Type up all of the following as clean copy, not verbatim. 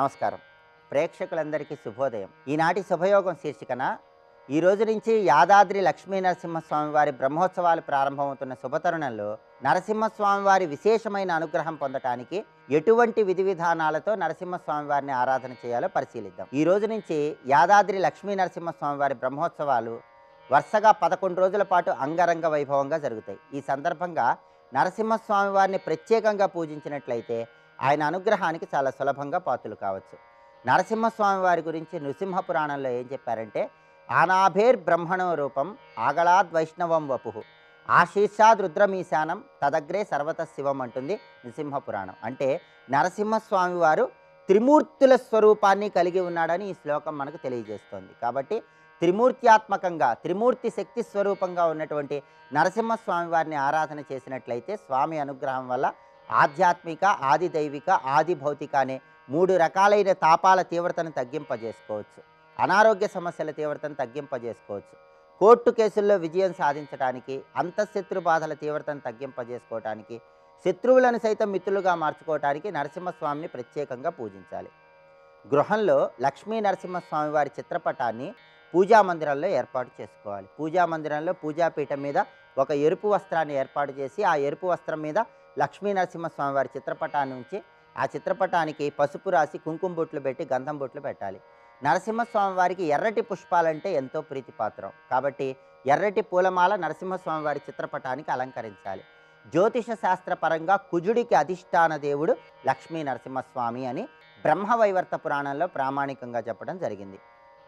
నమస్కారం. ప్రేక్షకులందరికీ శుభోదయం. ఈనాటి శుభయోగం శీర్షికన ఈ రోజు నుంచి యాదాద్రి లక్ష్మీ నరసింహస్వామి వారి బ్రహ్మోత్సవాలు ప్రారంభమవుతున్న శుభతరుణంలో నరసింహస్వామి వారి విశేషమైన అనుగ్రహం పొందటానికి ఎటువంటి విధి విధానాలతో నరసింహస్వామి వారిని ఆరాధన చేయాలో పరిశీలిద్దాం. ఈ రోజు నుంచి యాదాద్రి లక్ష్మీ నరసింహస్వామి వారి బ్రహ్మోత్సవాలు వరుసగా 11 రోజుల పాటు అంగరంగ వైభవంగా జరుగుతాయి. ఈ సందర్భంగా నరసింహస్వామి వారిని ప్రత్యేకంగా పూజించినట్లయితే ఆయన అనుగ్రహానికి చాలా సులభంగా పాత్రలు కావచ్చు. నరసింహస్వామి వారి గురించి నృసింహ పురాణంలో ఏం చెప్పారంటే, ఆనాభేర్ బ్రహ్మణో రూపం ఆగళాద్ వైష్ణవం వపుహు ఆశీర్షాద్ రుద్రమీశానం తదగ్రే సర్వత శివం అంటుంది నృసింహ పురాణం. అంటే నరసింహస్వామి వారు త్రిమూర్తుల స్వరూపాన్ని కలిగి ఉన్నాడని ఈ శ్లోకం మనకు తెలియజేస్తోంది. కాబట్టి త్రిమూర్త్యాత్మకంగా త్రిమూర్తి శక్తి స్వరూపంగా ఉన్నటువంటి నరసింహస్వామి వారిని ఆరాధన చేసినట్లయితే స్వామి అనుగ్రహం వల్ల ఆధ్యాత్మిక, ఆది దైవిక, ఆది భౌతిక అనే 3 రకాలైన తాపాల తీవ్రతను తగ్గింపజేసుకోవచ్చు. అనారోగ్య సమస్యల తీవ్రతను తగ్గింపజేసుకోవచ్చు. కోర్టు కేసుల్లో విజయం సాధించడానికి, అంతఃశత్రు బాధల తీవ్రతను తగ్గింపజేసుకోవటానికి, శత్రువులను సైతం మిత్రులుగా మార్చుకోవటానికి నరసింహస్వామిని ప్రత్యేకంగా పూజించాలి. గృహంలో లక్ష్మీ నరసింహస్వామి వారి చిత్రపటాన్ని పూజా మందిరంలో ఏర్పాటు చేసుకోవాలి. పూజా మందిరంలో పూజాపీఠం మీద ఒక ఎరుపు వస్త్రాన్ని ఏర్పాటు చేసి ఆ ఎరుపు వస్త్రం మీద లక్ష్మీ నరసింహస్వామి వారి చిత్రపటాన్ని ఉంచి ఆ చిత్రపటానికి పసుపు రాసి కుంకుమ బొట్లు పెట్టి గంధం బొట్లు పెట్టాలి. నరసింహస్వామి వారికి ఎర్రటి పుష్పాలంటే ఎంతో ప్రీతిపాత్రం కాబట్టి ఎర్రటి పూలమాల నరసింహస్వామి వారి చిత్రపటానికి అలంకరించాలి. జ్యోతిష శాస్త్రపరంగా కుజుడికి అధిష్టాన దేవుడు లక్ష్మీ నరసింహస్వామి అని బ్రహ్మవైవర్త పురాణంలో ప్రామాణికంగా చెప్పడం జరిగింది.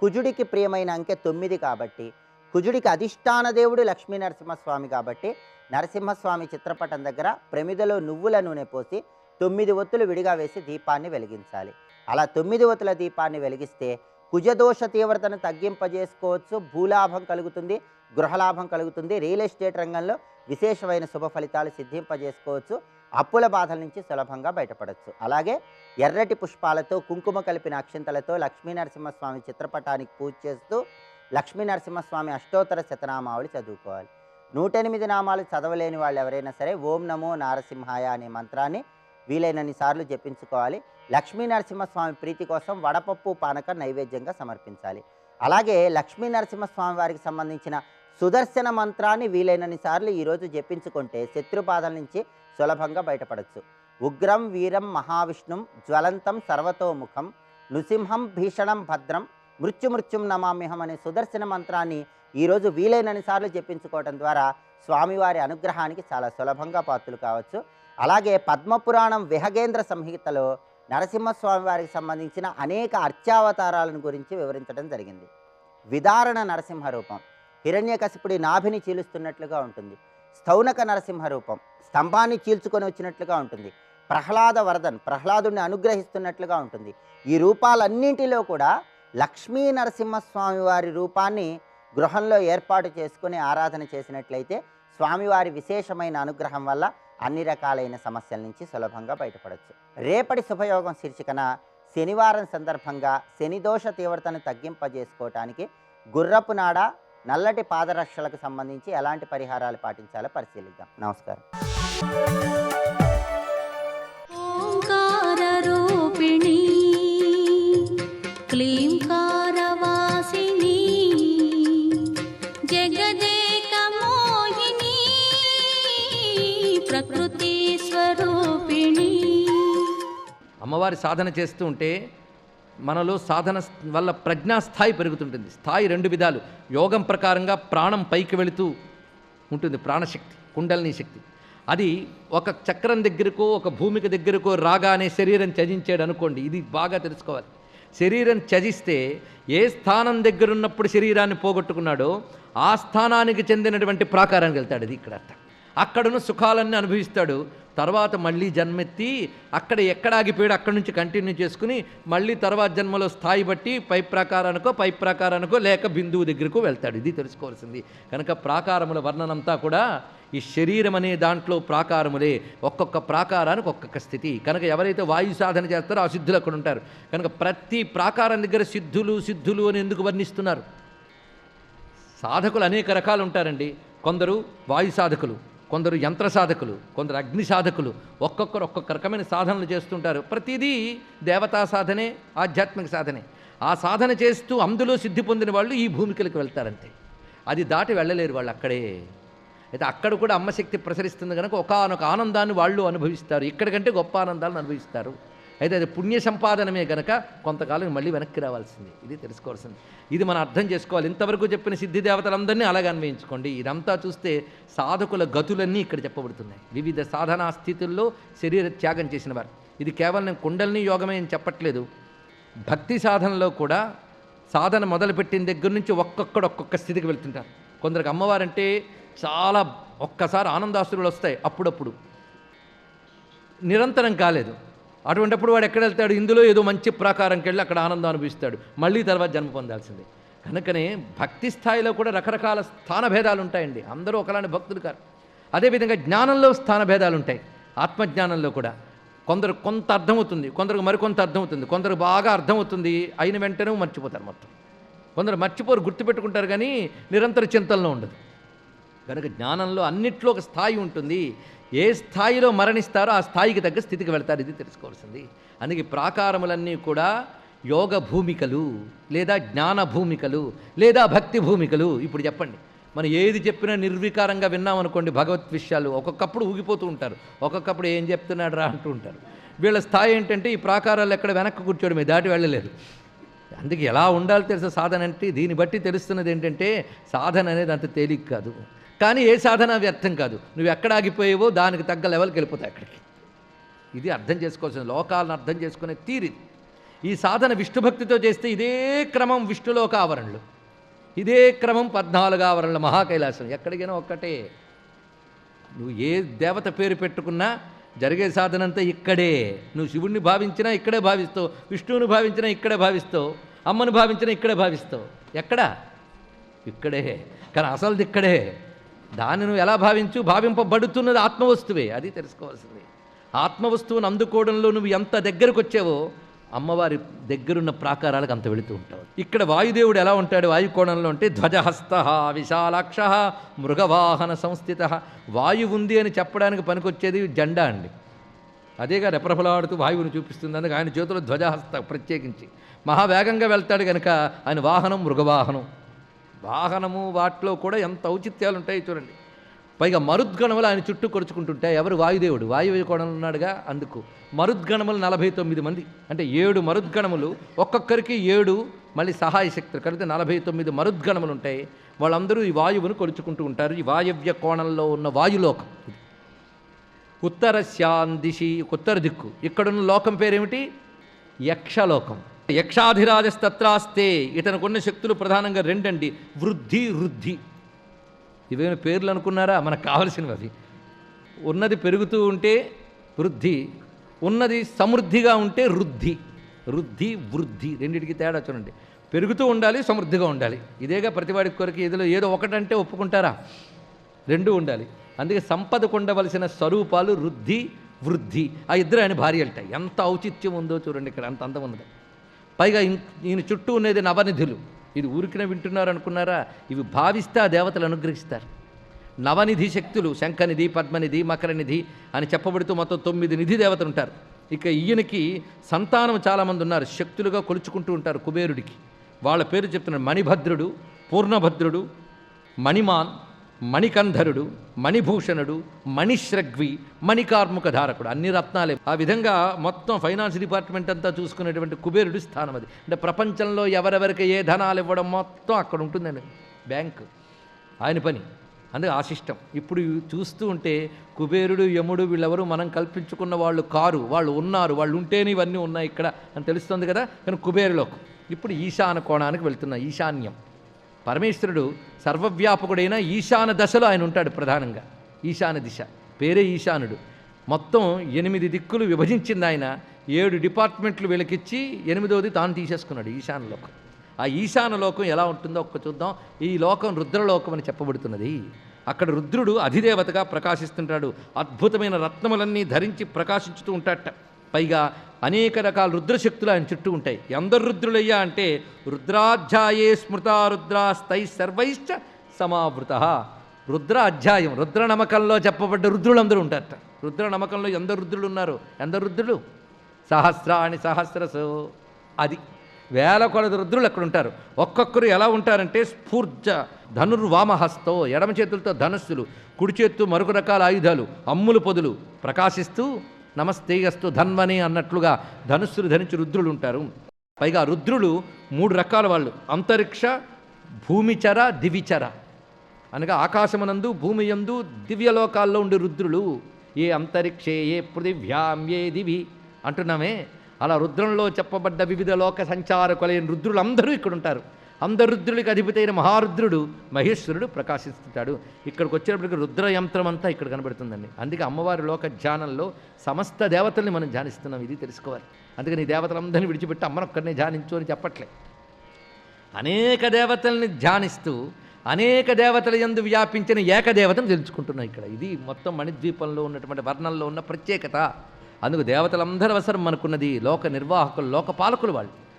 కుజుడికి ప్రియమైన అంకె 9 కాబట్టి, కుజుడికి అధిష్టాన దేవుడు లక్ష్మీ నరసింహస్వామి కాబట్టి నరసింహస్వామి చిత్రపటం దగ్గర ప్రమిదలో నువ్వుల నూనె పోసి 9 ఒత్తులు విడిగా వేసి దీపాన్ని వెలిగించాలి. అలా 9 ఒత్తుల దీపాన్ని వెలిగిస్తే కుజదోష తీవ్రతను తగ్గింపజేసుకోవచ్చు. భూలాభం కలుగుతుంది, గృహలాభం కలుగుతుంది. రియల్ ఎస్టేట్ రంగంలో విశేషమైన శుభ ఫలితాలు సిద్ధింపజేసుకోవచ్చు. అప్పుల బాధల నుంచి సులభంగా బయటపడవచ్చు. అలాగే ఎర్రటి పుష్పాలతో కుంకుమ కలిపిన అక్షింతలతో లక్ష్మీ నరసింహస్వామి చిత్రపటానికి పూజ చేస్తూ లక్ష్మీ నరసింహస్వామి అష్టోత్తర శతనామావళి చదువుకోవాలి. 108 నామాలు చదవలేని వాళ్ళు ఎవరైనా సరే ఓం నమో నారసింహాయ అనే మంత్రాన్ని వీలైనన్ని సార్లు జపించుకోవాలి. లక్ష్మీ నరసింహస్వామి ప్రీతి కోసం వడపప్పు పానకం నైవేద్యంగా సమర్పించాలి. అలాగే లక్ష్మీ నరసింహస్వామి వారికి సంబంధించిన సుదర్శన మంత్రాన్ని వీలైనన్ని సార్లు ఈరోజు జపించుకుంటే శత్రుబాధల నుంచి సులభంగా బయటపడవచ్చు. ఉగ్రం వీరం మహావిష్ణుం జ్వలంతం సర్వతోముఖం నృసింహం భీషణం భద్రం మృత్యుమృత్యుం నమామ్యహం అనే సుదర్శన మంత్రాన్ని ఈరోజు వీలైనన్ని సార్లు జపించుకోవడం ద్వారా స్వామివారి అనుగ్రహానికి చాలా సులభంగా పాత్రలు కావచ్చు. అలాగే పద్మపురాణం విహగేంద్ర సంహితలో నరసింహస్వామి వారికి సంబంధించిన అనేక అర్చావతారాలను గురించి వివరించడం జరిగింది. విదారణ నరసింహ రూపం హిరణ్యకశిపుడి నాభిని చీలుస్తున్నట్లుగా ఉంటుంది. స్థౌనక నరసింహ రూపం స్తంభాన్ని చీల్చుకొని వచ్చినట్లుగా ఉంటుంది. ప్రహ్లాద వరదన్ ప్రహ్లాదుని అనుగ్రహిస్తున్నట్లుగా ఉంటుంది. ఈ రూపాలన్నింటిలో కూడా లక్ష్మీ నరసింహస్వామి వారి రూపాన్ని గృహంలో ఏర్పాటు చేసుకుని ఆరాధన చేసినట్లయితే స్వామివారి విశేషమైన అనుగ్రహం వల్ల అన్ని రకాలైన సమస్యల నుంచి సులభంగా బయటపడవచ్చు. రేపటి శుభయోగం శీర్షికన శనివారం సందర్భంగా శనిదోష తీవ్రతను తగ్గింపజేసుకోవటానికి గుర్రపు నాడ, నల్లటి పాదరక్షలకు సంబంధించి ఎలాంటి పరిహారాలు పాటించాలో పరిశీలిద్దాం. నమస్కారం. ఓంకారరూపిణి క్లీంకారవాసిని జగదేక మోహిని ప్రకృతి స్వరూపిణి. అమ్మవారి సాధన చేస్తూ ఉంటే మనలో సాధన వల్ల ప్రజ్ఞాస్థాయి పెరుగుతుంటుంది. స్థాయి 2 విధాలు. యోగం ప్రకారంగా ప్రాణం పైకి వెళుతూ ఉంటుంది, ప్రాణశక్తి, కుండలిని శక్తి. అది ఒక చక్రం దగ్గరకో ఒక భూమికి దగ్గరకో రాగానే శరీరం త్యజించాడు అనుకోండి. ఇది బాగా తెలుసుకోవాలి. శరీరం త్యజిస్తే ఏ స్థానం దగ్గరున్నప్పుడు శరీరాన్ని పోగొట్టుకున్నాడో ఆ స్థానానికి చెందినటువంటి ప్రాకారానికి వెళ్తాడు. అది ఇక్కడ అర్థం. అక్కడున్న సుఖాలన్నీ అనుభవిస్తాడు. తర్వాత మళ్ళీ జన్మెత్తి అక్కడ ఎక్కడ ఆగిపోయాడు అక్కడి నుంచి కంటిన్యూ చేసుకుని మళ్ళీ తర్వాత జన్మలో స్థాయి బట్టి పై ప్రాకారానికో లేక బిందువు దగ్గరకు వెళ్తాడు. ఇది తెలుసుకోవాల్సింది. కనుక ప్రాకారముల వర్ణనంతా కూడా ఈ శరీరం అనే దాంట్లో ప్రాకారములే. ఒక్కొక్క ప్రాకారానికి ఒక్కొక్క స్థితి. కనుక ఎవరైతే వాయు సాధన చేస్తారో ఆ సిద్ధులు అక్కడ ఉంటారు. కనుక ప్రతి ప్రాకారం దగ్గర సిద్ధులు అని ఎందుకు వర్ణిస్తున్నారు? సాధకులు అనేక రకాలు ఉంటారండి. కొందరు వాయు సాధకులు, కొందరు యంత్ర సాధకులు, కొందరు అగ్ని సాధకులు, ఒక్కొక్కరు ఒక్కొక్క రకమైన సాధనలు చేస్తుంటారు. ప్రతిదీ దేవతా సాధనే, ఆధ్యాత్మిక సాధనే. ఆ సాధన చేస్తూ అందులో సిద్ధి పొందిన వాళ్ళు ఈ భూమికలకు వెళ్తారంతే. అది దాటి వెళ్ళలేరు వాళ్ళు అక్కడే. అయితే అక్కడ కూడా అమ్మశక్తి ప్రసరిస్తుంది కనుక ఒకానొక ఆనందాన్ని వాళ్ళు అనుభవిస్తారు, ఇక్కడికంటే గొప్ప ఆనందాలను అనుభవిస్తారు. అయితే అది పుణ్య సంపాదనమే కనుక కొంతకాలం మళ్ళీ వెనక్కి రావాల్సింది. ఇది తెలుసుకోవాల్సింది. ఇది మనం అర్థం చేసుకోవాలి. ఇంతవరకు చెప్పిన సిద్ధి దేవతలందరినీ అలాగే అన్వయించుకోండి. ఇదంతా చూస్తే సాధకుల గతులన్నీ ఇక్కడ చెప్పబడుతున్నాయి. వివిధ సాధనా స్థితుల్లో శరీర త్యాగం చేసిన వారు. ఇది కేవలం నేను కుండలిని యోగమే అని చెప్పట్లేదు. భక్తి సాధనలో కూడా సాధన మొదలుపెట్టిన దగ్గర నుంచి ఒక్కొక్క స్థితికి వెళ్తుంటారు. కొందరికి అమ్మవారంటే చాలా ఒక్కసారి ఆనందాశ్రులు వస్తాయి, అప్పుడప్పుడు నిరంతరం కాలేదు. అటువంటిప్పుడు వాడు ఎక్కడ వెళ్తాడు? ఇందులో ఏదో మంచి ప్రాకారంకి వెళ్ళి అక్కడ ఆనందం అనుభవిస్తాడు, మళ్ళీ తర్వాత జన్మ పొందాల్సిందే. కనుకనే భక్తి స్థాయిలో కూడా రకరకాల స్థాన భేదాలు ఉంటాయండి. అందరూ ఒకలాంటి భక్తులు కాదు. అదేవిధంగా జ్ఞానంలో స్థాన భేదాలు ఉంటాయి. ఆత్మజ్ఞానంలో కూడా కొందరు కొంత అర్థమవుతుంది, కొందరికి మరికొంత అర్థమవుతుంది, కొందరు బాగా అర్థమవుతుంది, అయిన వెంటనే మర్చిపోతారు మొత్తం. కొందరు మర్చిపోరు, గుర్తుపెట్టుకుంటారు కానీ నిరంతర చింతనలో ఉండదు. కనుక జ్ఞానంలో అన్నిట్లో ఒక స్థాయి ఉంటుంది. ఏ స్థాయిలో మరణిస్తారో ఆ స్థాయికి తగ్గ స్థితికి వెళ్తారు. ఇది తెలుసుకోవాల్సింది. అందుకే ప్రాకారములన్నీ కూడా యోగ భూమికలు, లేదా జ్ఞాన భూమికలు, లేదా భక్తి భూమికలు. ఇప్పుడు చెప్పండి, మనం ఏది చెప్పినా నిర్వికారంగా విన్నామనుకోండి భగవత్ విషయాలు, ఒక్కొక్కప్పుడు ఊగిపోతూ ఉంటారు, ఒక్కొక్కప్పుడు ఏం చెప్తున్నాడు రా అంటూ ఉంటారు. వీళ్ళ స్థాయి ఏంటంటే ఈ ప్రాకారాలు ఎక్కడ వెనక్కి కూర్చోవడమే, దాటి వెళ్ళలేరు. అందుకే ఎలా ఉండాలో తెలుసా సాధన అంటే? దీన్ని బట్టి తెలుస్తున్నది ఏంటంటే సాధన అనేది అంత తేలిక కాదు. కానీ ఏ సాధన వ్యర్థం కాదు. నువ్వు ఎక్కడ ఆగిపోయావో దానికి తగ్గ లెవెల్కి వెళ్ళిపోతాయి అక్కడికి. ఇది అర్థం చేసుకోవాల్సిన, లోకాలను అర్థం చేసుకునే తీరిది. ఈ సాధన విష్ణుభక్తితో చేస్తే ఇదే క్రమం విష్ణులోక ఆవరణలు, ఇదే క్రమం 14 ఆవరణల మహాకైలాసం. ఎక్కడికైనా ఒక్కటే. నువ్వు ఏ దేవత పేరు పెట్టుకున్నా జరిగే సాధన అంతా ఇక్కడే. నువ్వు శివుణ్ణి భావించినా ఇక్కడే భావిస్తావు, విష్ణువుని భావించినా ఇక్కడే భావిస్తావు, అమ్మని భావించినా ఇక్కడే భావిస్తావు. ఎక్కడా? ఇక్కడే. కానీ అసలు ఇక్కడే. దాన్ని నువ్వు ఎలా భావింపబడుతున్నది ఆత్మవస్తువే. అది తెలుసుకోవాల్సింది. ఆత్మవస్తువును అందుకోవడంలో నువ్వు ఎంత దగ్గరకు వచ్చావో అమ్మవారి దగ్గరున్న ప్రాకారాలకు అంత వెళుతూ ఉంటావు. ఇక్కడ వాయుదేవుడు ఎలా ఉంటాడు వాయుకోణంలో అంటే ధ్వజహస్త విశాలాక్ష మృగవాహన సంస్థిత. వాయువు ఉంది అని చెప్పడానికి పనికొచ్చేది జెండా అండి. అదేగా రెపరెపలాడుతూ వాయువుని చూపిస్తుంది. అందుకే ఆయన చేతిలో ధ్వజహస్త ప్రత్యేకించి మహావేగంగా వెళ్తాడు కనుక ఆయన వాహనం మృగవాహనం. వాహనము వాటిలో కూడా ఎంత ఔచిత్యాలు ఉంటాయి చూడండి. పైగా మరుద్గణములు ఆయన చుట్టూ కొరుచుకుంటుంటాయి. ఎవరు? వాయుదేవుడు. వాయువు కోణంలో ఉన్నాడుగా. అందుకు మరుద్గణములు 49 మంది, అంటే 7 మరుద్గణములు, ఒక్కొక్కరికి 7 మళ్ళీ సహాయ శక్తులు కలిగితే 49 మరుద్గణములు ఉంటాయి. వాళ్ళందరూ ఈ వాయువును కొలుచుకుంటూ ఉంటారు. ఈ వాయవ్య కోణంలో ఉన్న వాయులోకం. ఉత్తరస్యాందిశి, ఉత్తర దిక్కు. ఇక్కడున్న లోకం పేరేమిటి? యక్షలోకం. యక్షాధిరాజస్తత్రాస్తే. ఇతనుకున్న శక్తులు ప్రధానంగా 2 అండి, వృద్ధి వృద్ధి. ఇవేమైనా పేర్లు అనుకున్నారా? మనకు కావలసినవి అవి. ఉన్నది పెరుగుతూ ఉంటే వృద్ధి, ఉన్నది సమృద్ధిగా ఉంటే వృద్ధి. వృద్ధి వృద్ధి రెండింటికి తేడా చూడండి. పెరుగుతూ ఉండాలి, సమృద్ధిగా ఉండాలి. ఇదేగా ప్రతివాడి కొరకు. ఇదిలో ఏదో ఒకటంటే ఒప్పుకుంటారా? 2 ఉండాలి. అందుకే సంపదకు ఉండవలసిన స్వరూపాలు వృద్ధి వృద్ధి. ఆ ఇద్దరు ఆయన భార్యలుంటాయి. ఎంత ఔచిత్యం ఉందో చూడండి ఇక్కడ, అంత అందం ఉన్నది. పైగా ఈయన చుట్టూ ఉన్నది నవనిధులు. ఇది ఊరికిన వింటున్నారు అనుకున్నారా? ఇవి భావిస్తే ఆ దేవతలు అనుగ్రహిస్తారు. నవనిధి శక్తులు, శంఖనిధి, పద్మనిధి, మకరనిధి అని చెప్పబడుతూ మొత్తం 9 నిధి దేవతలు ఉంటారు. ఇక ఈయనకి సంతానం చాలామంది ఉన్నారు, శక్తులుగా కొలుచుకుంటూ ఉంటారు కుబేరుడికి. వాళ్ళ పేరు చెప్తున్నారు: మణిభద్రుడు, పూర్ణభద్రుడు, మణిమాన్, మణికంధరుడు, మణిభూషణుడు, మణిశ్రగ్వి, మణికార్ముక ధారకుడు. అన్ని రత్నాలే. ఆ విధంగా మొత్తం ఫైనాన్స్ డిపార్ట్మెంట్ అంతా చూసుకునేటువంటి కుబేరుడి స్థానం అది. అంటే ప్రపంచంలో ఎవరెవరికి ఏ ధనాలు ఇవ్వడం మొత్తం అక్కడ ఉంటుందండి, బ్యాంకు. ఆయన పని. అందుకే ఆ సిస్టం. ఇప్పుడు చూస్తూ ఉంటే కుబేరుడు, యముడు వీళ్ళెవరు మనం కల్పించుకున్న వాళ్ళు కారు. వాళ్ళు ఉన్నారు, వాళ్ళు ఉంటేనే ఇవన్నీ ఉన్నాయి ఇక్కడ అని తెలుస్తుంది కదా. కానీ కుబేరులోకం. ఇప్పుడు ఈశాన కోణానికి వెళ్తున్నా. ఈశాన్యం. పరమేశ్వరుడు సర్వవ్యాపకుడైన ఈశాన దశలో ఆయన ఉంటాడు ప్రధానంగా. ఈశాన దిశ పేరే ఈశానుడు. మొత్తం 8 దిక్కులు విభజించింది ఆయన. 7 డిపార్ట్మెంట్లు వీళ్ళకిచ్చి 8వది తాను తీసేసుకున్నాడు ఈశానలోకం. ఆ ఈశానలోకం ఎలా ఉంటుందో ఒక్క చూద్దాం. ఈ లోకం రుద్రలోకం అని చెప్పబడుతున్నది. అక్కడ రుద్రుడు అధిదేవతగా ప్రకాశిస్తుంటాడు. అద్భుతమైన రత్నములన్నీ ధరించి ప్రకాశించుతూ ఉంటాడట. పైగా అనేక రకాల రుద్రశక్తులు ఆయన చుట్టూ ఉంటాయి. ఎందరు రుద్రులయ్యా అంటే రుద్రాధ్యాయే స్మృతా రుద్రాస్తై సర్వైశ్చ సమావృత. రుద్ర అధ్యాయం, రుద్ర నమ్మకంలో చెప్పబడ్డ రుద్రులందరూ ఉంటారట. రుద్ర నమ్మకంలో ఎందరు రుద్రులు ఉన్నారు? ఎందరు రుద్రులు? సహస్రాణి సహస్రసు. అది వేల కొలది రుద్రులు అక్కడ ఉంటారు. ఒక్కొక్కరు ఎలా ఉంటారంటే స్ఫూర్జ ధనుర్వామహస్తో, ఎడమ చేతులతో ధనుస్సులు, కుడి చేత్తు మరొక రకాల ఆయుధాలు, అమ్ములు పొదులు ప్రకాశిస్తూ నమస్తేయస్తు ధన్వని అన్నట్లుగా ధనుస్సులు ధరించి రుద్రులు ఉంటారు. పైగా రుద్రులు 3 రకాల వాళ్ళు: అంతరిక్ష, భూమిచర, దివిచర. అనగా ఆకాశమునందు, భూమి యందు, దివ్యలోకాల్లో ఉండే రుద్రులు. ఏ అంతరిక్షే, ఏ పృథివ్యాం, ఏ దివి అంటున్నామే, అలా రుద్రంలో చెప్పబడ్డ వివిధ లోక సంచారకులైన రుద్రులందరూ ఇక్కడ ఉంటారు. అందరు రుద్రులకి అధిపతి అయిన మహారుద్రుడు మహేశ్వరుడు ప్రకాశిస్తుంటాడు. ఇక్కడికి వచ్చేటప్పటికి రుద్ర యంత్రం అంతా ఇక్కడ కనబడుతుందండి. అందుకే అమ్మవారి లోక ధ్యానంలో సమస్త దేవతల్ని మనం ధ్యానిస్తున్నాం, ఇది తెలుసుకోవాలి. అందుకని ఈ దేవతలందరినీ విడిచిపెట్టి అమ్మనొక్కడిని ధ్యానించు అని చెప్పట్లే. అనేక దేవతల్ని ధ్యానిస్తూ అనేక దేవతల యందు వ్యాపించిన ఏకదేవతను తెలుసుకుంటున్నాం ఇక్కడ. ఇది మొత్తం మణిద్వీపంలో ఉన్నటువంటి వర్ణంలో ఉన్న ప్రత్యేకత. అందుకు దేవతలందరూ అవసరం మనకున్నది. లోక నిర్వాహకులు, లోకపాలకులు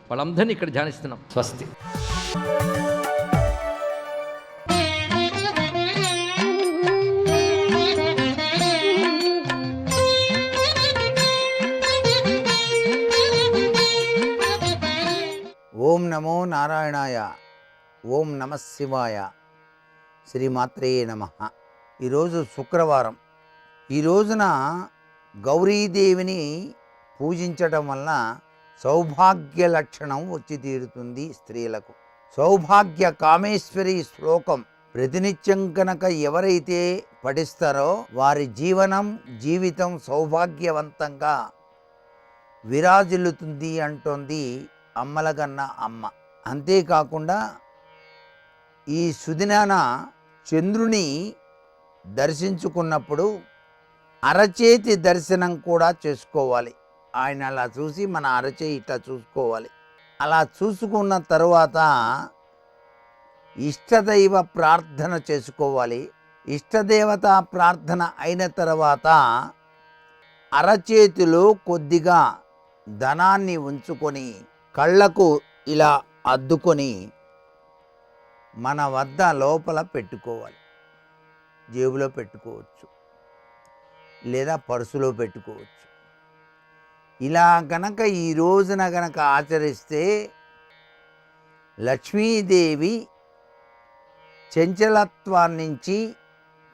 వాళ్ళందరినీ ఇక్కడ ధ్యానిస్తున్నాం. స్వస్తి. ఓం నమో నారాయణాయ. ఓం నమ శివాయ. శ్రీమాత్రే నమ. ఈరోజు శుక్రవారం. ఈ రోజున గౌరీదేవిని పూజించటం వలన సౌభాగ్య లక్షణం వచ్చి తీరుతుంది స్త్రీలకు. సౌభాగ్య కామేశ్వరి శ్లోకం ప్రతినిత్యం కనుక ఎవరైతే పఠిస్తారో వారి జీవితం సౌభాగ్యవంతంగా విరాజిల్లుతుంది అంటోంది అమ్మలగన్న అమ్మ. అంతేకాకుండా ఈ సుదినాన చంద్రుని దర్శించుకున్నప్పుడు అరచేతి దర్శనం కూడా చేసుకోవాలి. ఆయన అలా చూసి మన అరచేయి ఇట్లా చూసుకోవాలి. అలా చూసుకున్న తరువాత ఇష్టదైవ ప్రార్థన చేసుకోవాలి. ఇష్టదేవత ప్రార్థన అయిన తర్వాత అరచేతిలో కొద్దిగా ధనాన్ని ఉంచుకొని కళ్ళకు ఇలా అద్దుకొని మన వద్ద లోపల పెట్టుకోవాలి. జేబులో పెట్టుకోవచ్చు, లేదా పర్సులో పెట్టుకోవచ్చు. ఇలా గనక ఈ రోజున గనక ఆచరిస్తే లక్ష్మీదేవి చంచలత్వాన్నించి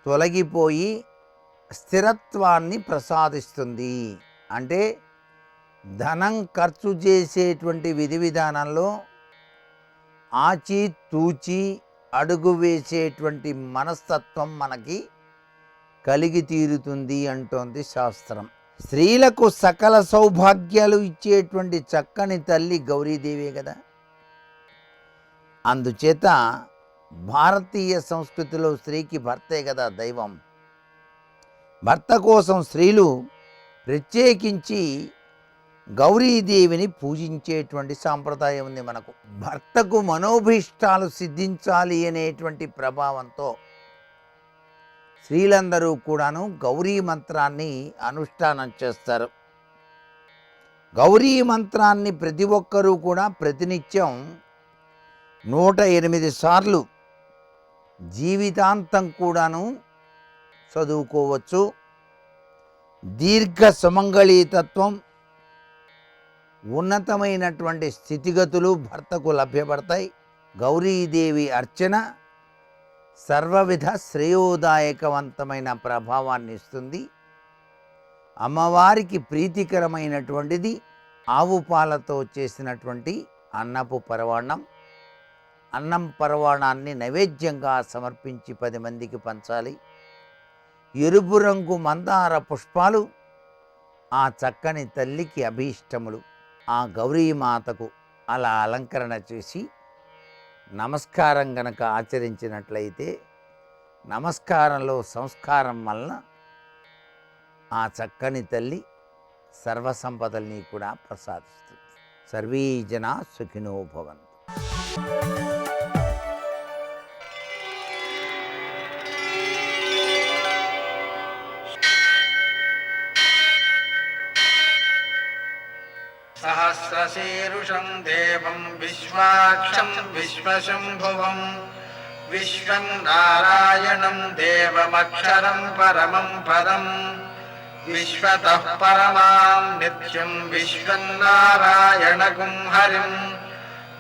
తొలగిపోయి స్థిరత్వాన్ని ప్రసాదిస్తుంది. అంటే ధనం ఖర్చు చేసేటువంటి విధి విధానంలో ఆచి తూచి అడుగు వేసేటువంటి మనస్తత్వం మనకి కలిగి తీరుతుంది అంటోంది శాస్త్రం. స్త్రీలకు సకల సౌభాగ్యాలు ఇచ్చేటువంటి చక్కని తల్లి గౌరీదేవే కదా. అందుచేత భారతీయ సంస్కృతిలో స్త్రీకి భర్తే కదా దైవం. భర్త కోసం స్త్రీలు ప్రత్యేకించి గౌరీదేవిని పూజించేటువంటి సాంప్రదాయం ఉంది మనకు. భర్తకు మనోభీష్టాలు సిద్ధించాలి అనేటువంటి ప్రభావంతో స్త్రీలందరూ కూడాను గౌరీ మంత్రాన్ని అనుష్ఠానం చేస్తారు. గౌరీ మంత్రాన్ని ప్రతి ఒక్కరూ కూడా ప్రతినిత్యం 108 సార్లు జీవితాంతం కూడాను చదువుకోవచ్చు. దీర్ఘ సుమంగళీతత్వం, ఉన్నతమైనటువంటి స్థితిగతులు భర్తకు లభ్యపడతాయి. గౌరీదేవి అర్చన సర్వవిధ శ్రేయోదాయకవంతమైన ప్రభావాన్ని ఇస్తుంది. అమ్మవారికి ప్రీతికరమైనటువంటిది ఆవు పాలతో చేసినటువంటి అన్నపు పరవాణం. అన్నం పరవాణాన్ని నైవేద్యంగా సమర్పించి 10 మందికి పంచాలి. ఎరుపు రంగు మందార పుష్పాలు ఆ చక్కని తల్లికి అభీష్టములు. ఆ గౌరీమాతకు అలా అలంకరణ చేసి నమస్కారం గనక ఆచరించినట్లయితే నమస్కారంలో సంస్కారం వలన ఆ చక్కని తల్లి సర్వసంపదల్ని కూడా ప్రసాదిస్తుంది. సర్వే జనా సుఖినో భవంతు. సహస్రశీరుషం దేవం విశ్వాక్షం విశ్వశంభువం విశ్వం నారాయణం దేవమక్షరం పరమం పదం విశ్వతః పరమాం నిత్యం విశ్వం నారాయణగుం హరిం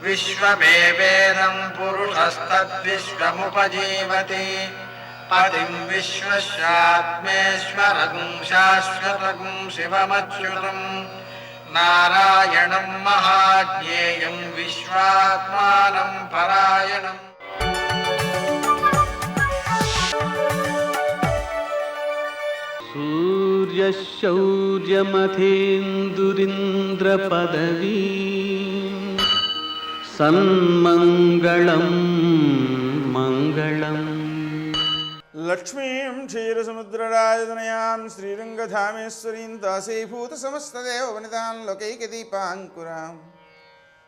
విశ్వమేవేదం పురుషస్తద్విశ్వముపజీవతి పతిం విశ్వస్యాత్మేశ్వరగుం శాశ్వతగుం శివమచ్యుతం నారాయణం మహాజ్ఞేయం విశ్వాత్మానం పరాయణం. సూర్యశౌర్యమథేందురింద్రపదవీ సన్మంగళం మంగళం. లక్ష్మీం క్షీరసముద్రరాజతనయాం శ్రీరంగధామేశ్వరీం దాసీభూత సమస్తదేవవనితాం లోకైకదీపాంకురాం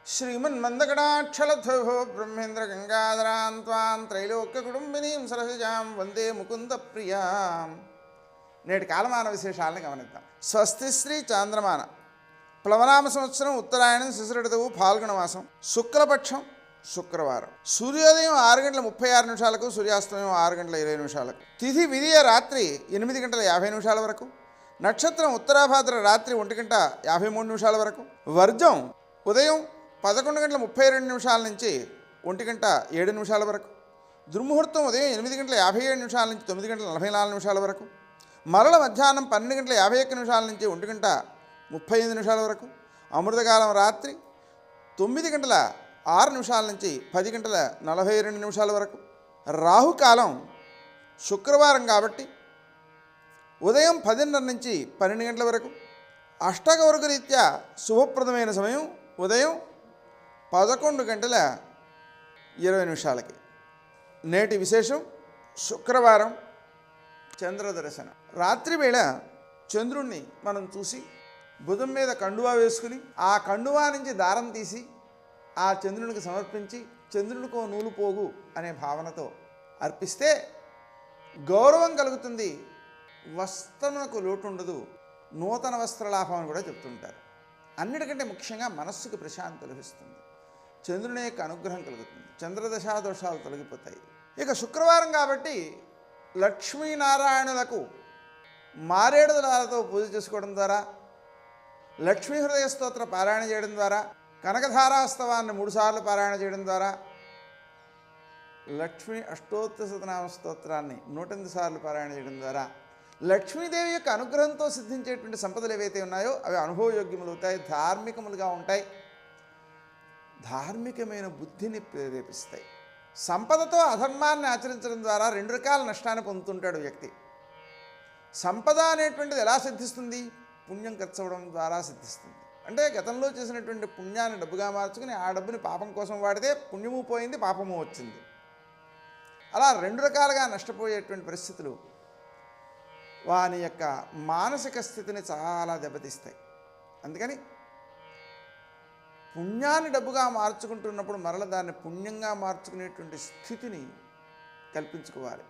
శ్రీమన్మందకటాక్షలధ్వో బ్రహ్మేంద్ర గంగాధరాం త్వాం త్రైలోక్యకుటుంబినీం సరసిజాం వందే ముకుంద ప్రియాం. నేటి కాలమాన విశేషాలను గమనిద్దాం. స్వస్తి శ్రీ చాంద్రమాన ప్లవనామ సంవత్సరం ఉత్తరాయణం శిశిరఋతువు ఫాల్గుణ మాసం శుక్లపక్షం శుక్రవారం. సూర్యోదయం 6:36 సూర్యాస్తమయం 6:20. తిథి విధియ రాత్రి 8:50 వరకు. నక్షత్రం ఉత్తరాభాద్ర రాత్రి 1:53 వరకు. వర్జం ఉదయం 11:32 నుంచి 1:07 వరకు. దుర్ముహూర్తం ఉదయం 8:57 నుంచి 9:44 వరకు. మరల మధ్యాహ్నం 12:51 నుంచి 1:35 వరకు. అమృతకాలం రాత్రి 9:06 నుంచి 10:42 వరకు. రాహుకాలం శుక్రవారం కాబట్టి ఉదయం 10:30 నుంచి 12 గంటల వరకు. అష్టకవర్గ రీత్యా శుభప్రదమైన సమయం ఉదయం 11:20. నేటి విశేషం శుక్రవారం చంద్ర దర్శనం. రాత్రి వేళ చంద్రుణ్ణి మనం చూసి బుధం మీద కండువా వేసుకుని ఆ కండువా నుంచి దారం తీసి ఆ చంద్రునికి సమర్పించి చంద్రునికో నూలు పోగు అనే భావనతో అర్పిస్తే గౌరవం కలుగుతుంది, వస్త్రమునకు లోటు ఉండదు, నూతన వస్త్రలాభం అని కూడా చెప్తుంటారు. అన్నిటికంటే ముఖ్యంగా మనస్సుకు ప్రశాంతి లభిస్తుంది, చంద్రుని యొక్క అనుగ్రహం కలుగుతుంది, చంద్రదశా దోషాలు తొలగిపోతాయి. ఇక శుక్రవారం కాబట్టి లక్ష్మీనారాయణులకు మారేడు దళాలతో పూజ చేసుకోవడం ద్వారా, లక్ష్మీ హృదయ స్తోత్ర పారాయణ చేయడం ద్వారా, కనకధారాస్తవాన్ని 3 సార్లు పారాయణ చేయడం ద్వారా, లక్ష్మీ అష్టోత్తర శతనామ స్తోత్రాన్ని 108 సార్లు పారాయణ చేయడం ద్వారా లక్ష్మీదేవి యొక్క అనుగ్రహంతో సిద్ధించేటువంటి సంపదలు ఏవైతే ఉన్నాయో అవి అనుభవయోగ్యములు అవుతాయి, ధార్మికములుగా ఉంటాయి, ధార్మికమైన బుద్ధిని ప్రేరేపిస్తాయి. సంపదతో అధర్మాన్ని ఆచరించడం ద్వారా 2 రకాల నష్టాన్ని పొందుతుంటాడు వ్యక్తి. సంపద అనేటువంటిది ఎలా సిద్ధిస్తుంది? పుణ్యం ఖర్చు అవ్వడం ద్వారా సిద్ధిస్తుంది. అంటే గతంలో చేసినటువంటి పుణ్యాన్ని డబ్బుగా మార్చుకుని ఆ డబ్బుని పాపం కోసం వాడితే పుణ్యము పోయింది, పాపము వచ్చింది. అలా 2 రకాలుగా నష్టపోయేటువంటి పరిస్థితులు వాని యొక్క మానసిక స్థితిని చాలా దెబ్బతీస్తాయి. అందుకని పుణ్యాన్ని డబ్బుగా మార్చుకుంటున్నప్పుడు మరల దాన్ని పుణ్యంగా మార్చుకునేటువంటి స్థితిని కల్పించుకోవాలి.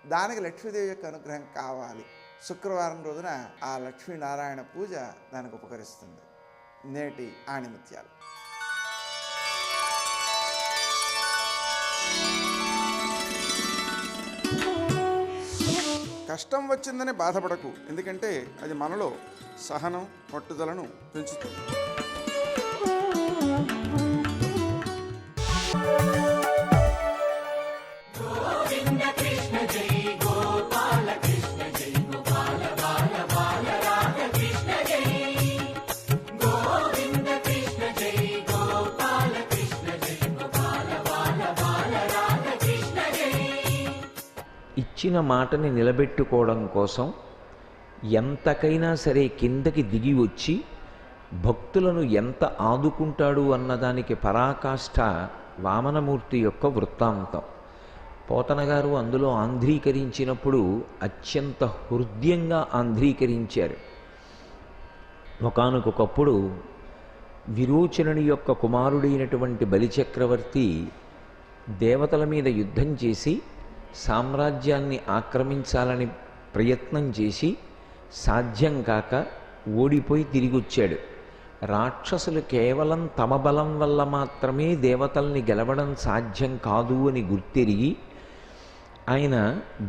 దానికి లక్ష్మీదేవి యొక్క అనుగ్రహం కావాలి. శుక్రవారం రోజున ఆ లక్ష్మీనారాయణ పూజ దానికి ఉపకరిస్తుంది. నేటి ఆణిముత్యాలు. కష్టం వచ్చిందని బాధపడకు, ఎందుకంటే అది మనలో సహనం పట్టుదలను పెంచుతుంది. ఇచ్చిన మాటని నిలబెట్టుకోవడం కోసం ఎంతకైనా సరే కిందకి దిగి వచ్చి భక్తులను ఎంత ఆదుకుంటాడు అన్నదానికి పరాకాష్ఠ వామనమూర్తి యొక్క వృత్తాంతం. పోతన గారు అందులో ఆంధ్రీకరించినప్పుడు అత్యంత హృదయంగా ఆంధ్రీకరించారు. ఒకానొకప్పుడు విరోచనుని యొక్క కుమారుడైనటువంటి బలిచక్రవర్తి దేవతల మీద యుద్ధం చేసి సామ్రాజ్యాన్ని ఆక్రమించాలని ప్రయత్నం చేసి సాధ్యం కాక ఓడిపోయి తిరిగి వచ్చాడు. రాక్షసులు కేవలం తమ బలం వల్ల మాత్రమే దేవతల్ని గెలవడం సాధ్యం కాదు అని గుర్తిరిగి ఆయన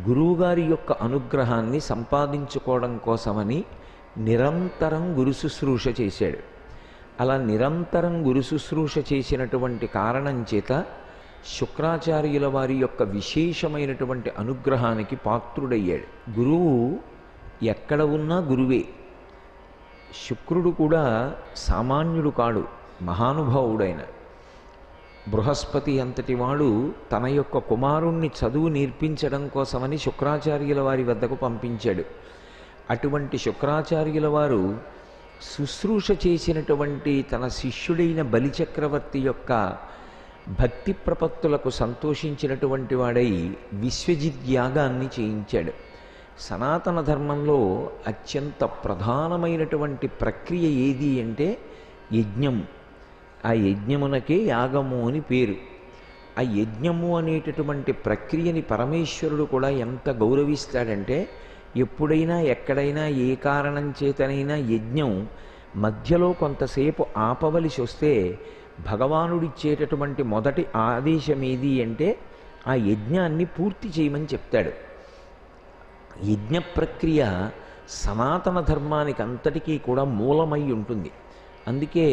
గురువుగారి యొక్క అనుగ్రహాన్ని సంపాదించుకోవడం కోసమని నిరంతరం గురు శుశ్రూష చేశాడు. అలా నిరంతరం గురు శుశ్రూష చేసినటువంటి కారణం చేత శుక్రాచార్యుల వారి యొక్క విశేషమైనటువంటి అనుగ్రహానికి పాత్రుడయ్యాడు. గురువు ఎక్కడ ఉన్నా గురువే. శుక్రుడు కూడా సామాన్యుడు కాడు, మహానుభావుడైన. బృహస్పతి అంతటి వాడు తన యొక్క కుమారుణ్ణి చదువు నేర్పించడం కోసమని శుక్రాచార్యుల వారి వద్దకు పంపించాడు. అటువంటి శుక్రాచార్యుల వారు శుశ్రూష చేసినటువంటి తన శిష్యుడైన బలిచక్రవర్తి యొక్క భక్తి ప్రపత్తులకు సంతోషించినటువంటి వాడై విశ్వజిత్ యాగాన్ని చేయించాడు. సనాతన ధర్మంలో అత్యంత ప్రధానమైనటువంటి ప్రక్రియ ఏది అంటే యజ్ఞం. ఆ యజ్ఞమునకే యాగము అని పేరు. ఆ యజ్ఞము అనేటటువంటి ప్రక్రియని పరమేశ్వరుడు కూడా ఎంత గౌరవిస్తాడంటే, ఎప్పుడైనా ఎక్కడైనా ఏ కారణం చేతనైనా యజ్ఞం మధ్యలో కొంతసేపు ఆపవలసి వస్తే భగవానుడిచ్చేటటువంటి మొదటి ఆదేశం ఏది అంటే ఆ యజ్ఞాన్ని పూర్తి చేయమని చెప్తాడు. యజ్ఞ ప్రక్రియ సనాతన ధర్మానికి అంతటికీ కూడా మూలమై ఉంటుంది. అందుకే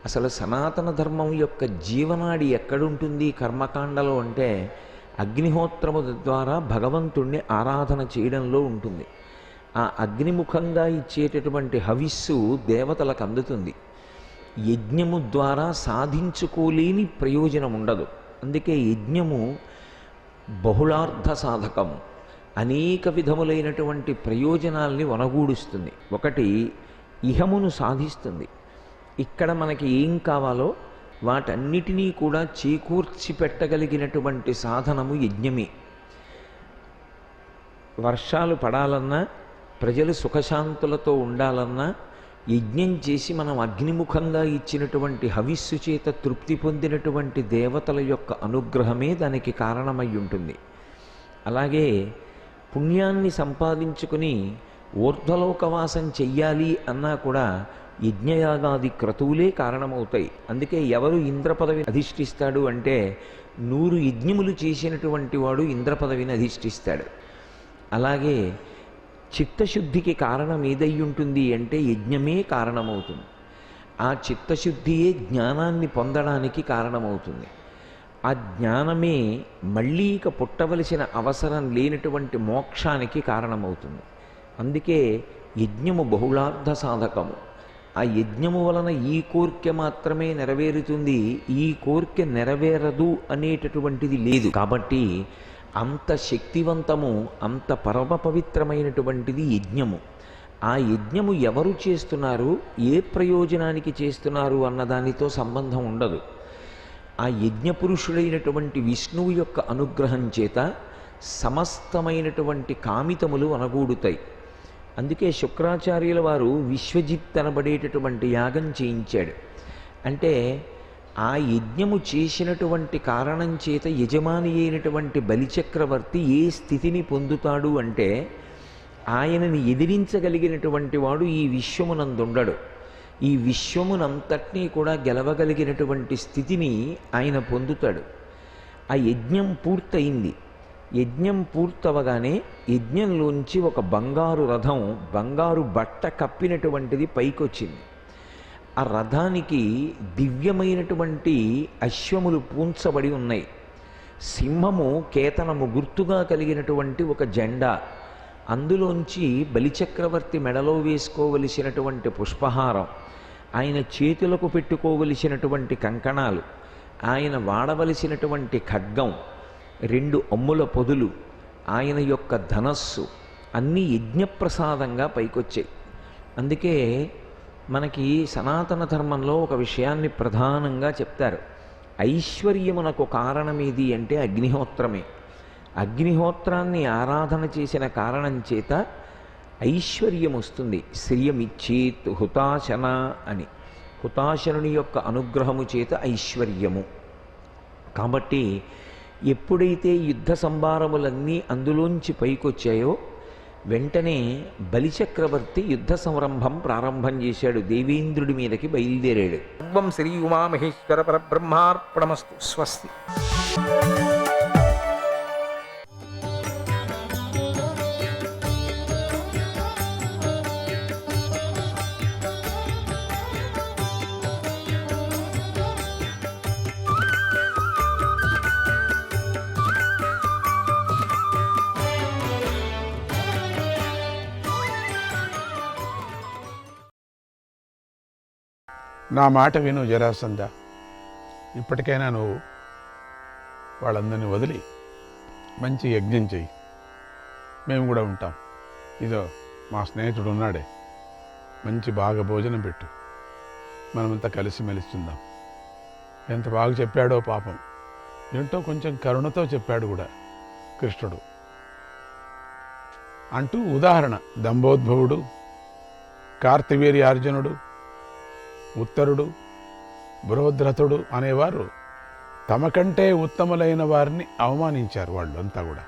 అసలు సనాతన ధర్మం యొక్క జీవనాడి ఎక్కడుంటుంది కర్మకాండలో అంటే అగ్నిహోత్రము ద్వారా భగవంతుణ్ణి ఆరాధన చేయడంలో ఉంటుంది. ఆ అగ్నిముఖంగా ఇచ్చేటటువంటి హవిస్సు దేవతలకు అందుతుంది. యజ్ఞము ద్వారా సాధించుకోలేని ప్రయోజనం ఉండదు. అందుకే యజ్ఞము బహుళార్థ సాధకము, అనేక విధములైనటువంటి ప్రయోజనాల్ని వనగూడుస్తుంది. ఒకటి, ఇహమును సాధిస్తుంది. ఇక్కడ మనకి ఏం కావాలో వాటన్నిటినీ కూడా చేకూర్చి పెట్టగలిగినటువంటి సాధనము యజ్ఞమే. వర్షాలు పడాలన్నా, ప్రజలు సుఖశాంతులతో ఉండాలన్నా యజ్ఞం చేసి మనం అగ్నిముఖంగా ఇచ్చినటువంటి హవిస్సు చేత తృప్తి పొందినటువంటి దేవతల యొక్క అనుగ్రహమే దానికి కారణమై ఉంటుంది. అలాగే పుణ్యాన్ని సంపాదించుకుని ఊర్ధ్వలోకవాసం చెయ్యాలి అన్నా కూడా యజ్ఞయాగాది క్రతువులే కారణమవుతాయి. అందుకే ఎవరు ఇంద్ర పదవిని అధిష్ఠిస్తాడు అంటే 100 యజ్ఞములు చేసినటువంటి వాడు ఇంద్ర పదవిని అధిష్ఠిస్తాడు. అలాగే చిత్తశుద్ధికి కారణం ఏదై ఉంటుంది అంటే యజ్ఞమే కారణమవుతుంది. ఆ చిత్తశుద్ధియే జ్ఞానాన్ని పొందడానికి కారణమవుతుంది. ఆ జ్ఞానమే మళ్ళీ ఇక పుట్టవలసిన అవసరం లేనటువంటి మోక్షానికి కారణమవుతుంది. అందుకే యజ్ఞము బహుళార్థ సాధకము. ఆ యజ్ఞము వలన ఈ కోరిక మాత్రమే నెరవేరుతుంది, ఈ కోరిక నెరవేరదు అనేటటువంటిది లేదు. కాబట్టి అంత శక్తివంతము, అంత పరమ పవిత్రమైనటువంటిది యజ్ఞము. ఆ యజ్ఞము ఎవరు చేస్తున్నారు, ఏ ప్రయోజనానికి చేస్తున్నారు అన్నదానితో సంబంధం ఉండదు. ఆ యజ్ఞపురుషుడైనటువంటి విష్ణువు యొక్క అనుగ్రహం చేత సమస్తమైనటువంటి కామితములు అనగూడుతాయి. అందుకే శుక్రాచార్యుల వారు విశ్వజిత్ అనబడేటటువంటి యాగం చేయించాడు. అంటే ఆ యజ్ఞము చేసినటువంటి కారణం చేత యజమాని అయినటువంటి బలిచక్రవర్తి ఏ స్థితిని పొందుతాడు అంటే ఆయనని ఎదిరించగలిగినటువంటి వాడు ఈ విశ్వమునందుండడు. ఈ విశ్వమునంతటినీ కూడా గెలవగలిగినటువంటి స్థితిని ఆయన పొందుతాడు. ఆ యజ్ఞం పూర్తయింది. యజ్ఞం పూర్తవగానే యజ్ఞంలోంచి ఒక బంగారు రథం, బంగారు బట్ట కప్పినటువంటిది పైకొచ్చింది. ఆ రథానికి దివ్యమైనటువంటి అశ్వములు పూంచబడి ఉన్నాయి. సింహము కేతనము గుర్తుగా కలిగినటువంటి ఒక జెండా, అందులోంచి బలిచక్రవర్తి మెడలో వేసుకోవలసినటువంటి పుష్పహారం, ఆయన చేతులకు పెట్టుకోవలసినటువంటి కంకణాలు, ఆయన వాడవలసినటువంటి ఖడ్గం, 2 అమ్ముల పొదులు, ఆయన యొక్క ధనస్సు అన్నీ యజ్ఞప్రసాదంగా పైకొచ్చాయి. అందుకే మనకి సనాతన ధర్మంలో ఒక విషయాన్ని ప్రధానంగా చెప్తారు. ఐశ్వర్యమునకు కారణమేది అంటే అగ్నిహోత్రమే. అగ్నిహోత్రాన్ని ఆరాధన చేసిన కారణం చేత ఐశ్వర్యం వస్తుంది. శ్రియమిచ్చేత్ హుతాశన అని, హుతాశనుని యొక్క అనుగ్రహము చేత ఐశ్వర్యము. కాబట్టి ఎప్పుడైతే యుద్ధ సంభారములన్నీ అందులోంచి పైకొచ్చాయో వెంటనే బలిచక్రవర్తి యుద్ధ సంరంభం ప్రారంభం చేశాడు. దేవేంద్రుడి మీదకి బయలుదేరాడు. సర్వం శ్రీ ఉమామహేశ్వర పరబ్రహ్మార్పణమస్తు. స్వస్తి. నా మాట విను జరాసంధ. ఇప్పటికైనా నువ్వు వాళ్ళందరినీ వదిలి మంచి యజ్ఞం చెయ్యి. మేము కూడా ఉంటాం. ఇదో మా స్నేహితుడు ఉన్నాడే, మంచి బాగా భోజనం పెట్టు, మనమంతా కలిసిమెలిసి ఉందాం. ఎంత బాగా చెప్పాడో పాపం. ఏంటో కొంచెం కరుణతో చెప్పాడు కూడా కృష్ణుడు. అంటూ ఉదాహరణ దంభోద్భవుడు, కార్తవీర్యార్జునుడు, ఉత్తరుడు, బృహద్రథుడు అనేవారు తమ కంటే ఉత్తములైన వారిని అవమానించారు. వాళ్ళు అంతా కూడా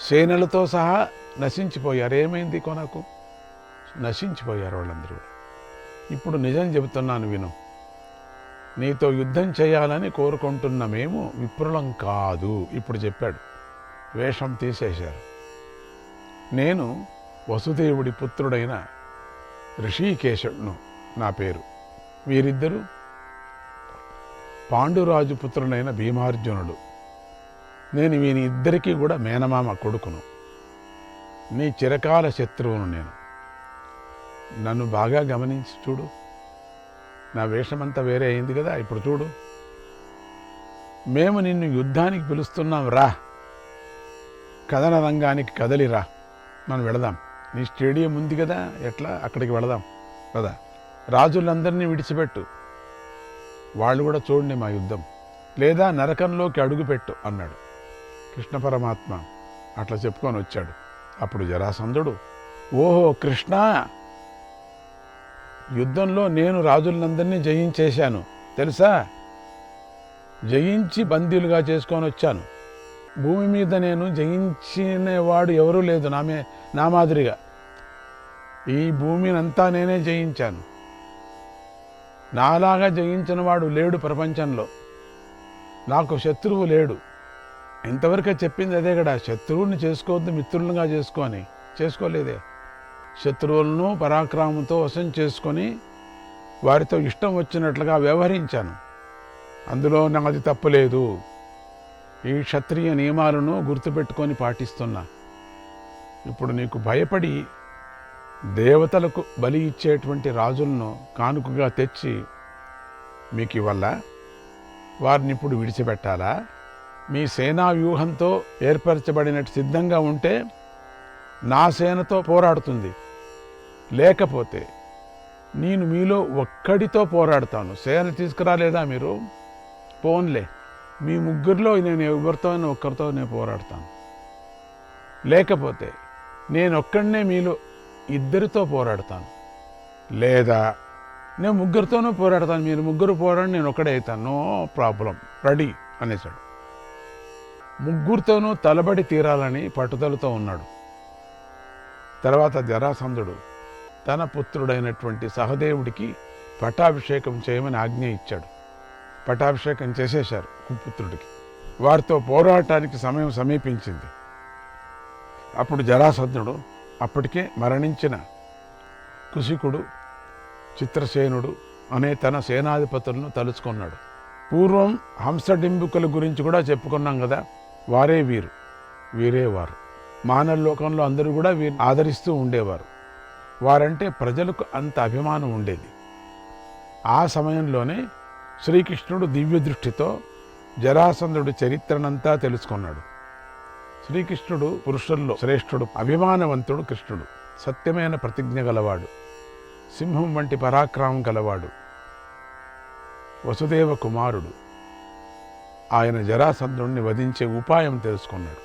సేనలతో సహా నశించిపోయారు. ఏమైంది కొనకు? నశించిపోయారు వాళ్ళందరూ కూడా. ఇప్పుడు నిజం చెబుతున్నాను విను. నీతో యుద్ధం చేయాలని కోరుకుంటున్న మేము విప్రులం కాదు. ఇప్పుడు చెప్పాడు. వేషం తీసేశారు. నేను వసుదేవుడి పుత్రుడైన ఋషికేశుడును నా పేరు. వీరిద్దరూ పాండురాజు పుత్రులైన భీమార్జునుడు. నేను వీని ఇద్దరికీ కూడా మేనమామ కొడుకును. నీ చిరకాల శత్రువును నేను. నన్ను బాగా గమనించి చూడు. నా వేషమంతా వేరే అయింది కదా, ఇప్పుడు చూడు. మేము నిన్ను యుద్ధానికి పిలుస్తున్నాం, రా. కథన రంగానికి కదలిరా, మనం వెళదాం. నీ స్టేడియం ఉంది కదా, ఎట్లా అక్కడికి వెళదాం కదా. రాజులందరినీ విడిచిపెట్టు, వాళ్ళు కూడా చూడండి మా యుద్ధం, లేదా నరకంలోకి అడుగుపెట్టు అన్నాడు కృష్ణ పరమాత్మ. అట్లా చెప్పుకొని వచ్చాడు. అప్పుడు జరాసంధుడు, ఓహో కృష్ణ, యుద్ధంలో నేను రాజులందరినీ జయించేశాను తెలుసా, జయించి బందీలుగా చేసుకొని వచ్చాను. భూమి మీద నేను జయించినవాడు ఎవరూ లేదు నా మాదిరిగా. ఈ భూమిని అంతా నేనే జయించాను. నాలాగా జయించిన వాడు లేడు ప్రపంచంలో. నాకు శత్రువు లేడు. ఇంతవరకే చెప్పింది అదే కదా, శత్రువుని చేసుకోవద్దు, మిత్రులుగా చేసుకొని. చేసుకోలేదే. శత్రువులను పరాక్రమంతో వశం చేసుకొని వారితో ఇష్టం వచ్చినట్లుగా వ్యవహరించాను. అందులో నాది తప్పులేదు. ఈ క్షత్రియ నియమాలను గుర్తుపెట్టుకొని పాటిస్తున్నా. ఇప్పుడు నీకు భయపడి దేవతలకు బలి ఇచ్చేటువంటి రాజులను కానుకగా తెచ్చి మీకు ఇవ్వాలా? వారిని ఇప్పుడు విడిచిపెట్టాలా? మీ సేనా వ్యూహంతో ఏర్పరచబడినట్టు సిద్ధంగా ఉంటే నా సేనతో పోరాడుతుంది, లేకపోతే నేను మీలో ఒక్కడితో పోరాడతాను. సేన తీసుకురాలేదా మీరు? పోన్లే, మీ ముగ్గురిలో నేను ఎవరితోనో ఒక్కరితో నేను పోరాడతాను. లేకపోతే నేను ఒక్కడనే మీలో ఇద్దరితో పోరాడతాను, లేదా నేను ముగ్గురితోనూ పోరాడతాను. మీరు ముగ్గురు పోరాడి నేను ఒక్కడే అవుతాను. నో ప్రాబ్లం, రెడీ అనేసాడు. ముగ్గురితోనూ తలబడి తీరాలని పట్టుదలతో ఉన్నాడు. తర్వాత జరాసంధుడు తన పుత్రుడైనటువంటి సహదేవుడికి పట్టాభిషేకం చేయమని ఆజ్ఞ ఇచ్చాడు. పట్టాభిషేకం చేసేశారు పుత్రుడికి. వారితో పోరాటానికి సమయం సమీపించింది. అప్పుడు జరాసంధుడు అప్పటికే మరణించిన కుశికుడు, చిత్రసేనుడు అనే తన సేనాధిపతులను తలుచుకున్నాడు. పూర్వం హంసడింబుకుల గురించి కూడా చెప్పుకున్నాం కదా, వారే వీరే వారు. మానవలోకంలో అందరూ కూడా వీరిని ఆదరిస్తూ ఉండేవారు. వారంటే ప్రజలకు అంత అభిమానం ఉండేది. ఆ సమయంలోనే శ్రీకృష్ణుడు దివ్య దృష్టితో జరాసంధుడి చరిత్రనంతా తెలుసుకున్నాడు. శ్రీకృష్ణుడు పురుషుల్లో శ్రేష్ఠుడు, అభిమానవంతుడు. కృష్ణుడు సత్యమైన ప్రతిజ్ఞ గలవాడు, సింహం వంటి పరాక్రమం గలవాడు, వసుదేవ కుమారుడు. ఆయన జరాసంధుడిని వధించే ఉపాయం తెలుసుకున్నాడు.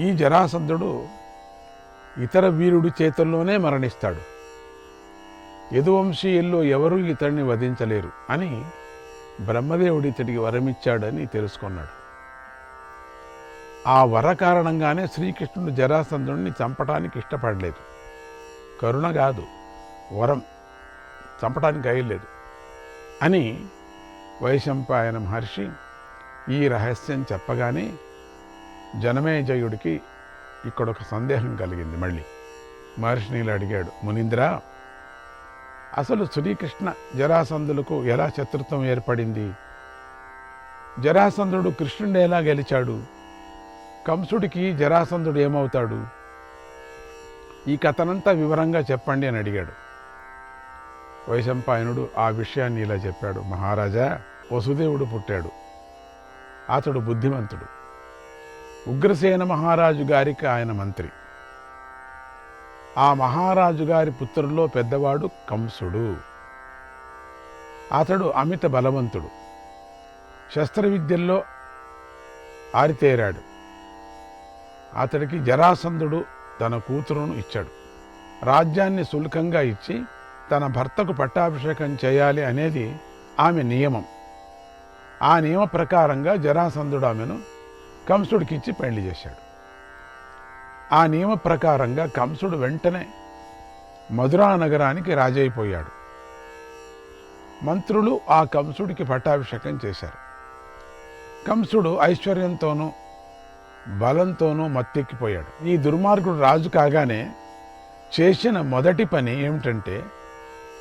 ఈ జరాసంధుడు ఇతర వీరుడి చేతుల్లోనే మరణిస్తాడు. యదువంశీయుల్లో ఎవరూ ఇతడిని వధించలేరు అని బ్రహ్మదేవుడు ఇతడికి వరమిచ్చాడని తెలుసుకున్నాడు. ఆ వర కారణంగానే శ్రీకృష్ణుడు జరాసంధుడిని చంపటానికి ఇష్టపడలేదు. కరుణ కాదు, వరం, చంపటానికి అయ్యలేదు అని వైశంపాయన మహర్షి ఈ రహస్యం చెప్పగానే జనమేజయుడికి ఇక్కడొక సందేహం కలిగింది. మళ్ళీ మహర్షిని అడిగాడు, మునీంద్ర, అసలు శ్రీకృష్ణ జరాసంధులకు ఎలా శత్రుత్వం ఏర్పడింది? జరాసంధుడు కృష్ణుడిని ఎలా గెలిచాడు? కంసుడికి జరాసంధుడు ఏమవుతాడు? ఈ కథనంతా వివరంగా చెప్పండి అని అడిగాడు. వైశంపాయనుడు ఆ విషయాన్ని ఇలా చెప్పాడు. మహారాజా, వసుదేవుడు పుట్టాడు. అతడు బుద్ధిమంతుడు. ఉగ్రసేన మహారాజు గారికి ఆయన మంత్రి. ఆ మహారాజు గారి పుత్రుల్లో పెద్దవాడు కంసుడు. అతడు అమిత బలవంతుడు. శస్త్రవిద్యల్లో ఆరితేరాడు. అతడికి జరాసంధుడు తన కూతురును ఇచ్చాడు. రాజ్యాన్ని సులకంగా ఇచ్చి తన భర్తకు పట్టాభిషేకం చేయాలి అనేది ఆమె నియమం. ఆ నియమ ప్రకారంగా జరాసంధుడు ఆమెను కంసుడికిచ్చి పెళ్లి చేశాడు. ఆ నియమ ప్రకారంగా కంసుడు వెంటనే మధురా నగరానికి రాజైపోయాడు. మంత్రులు ఆ కంసుడికి పట్టాభిషేకం చేశారు. కంసుడు ఐశ్వర్యంతోనూ బలంతోనూ మత్తెక్కిపోయాడు. ఈ దుర్మార్గుడు రాజు కాగానే చేసిన మొదటి పని ఏమిటంటే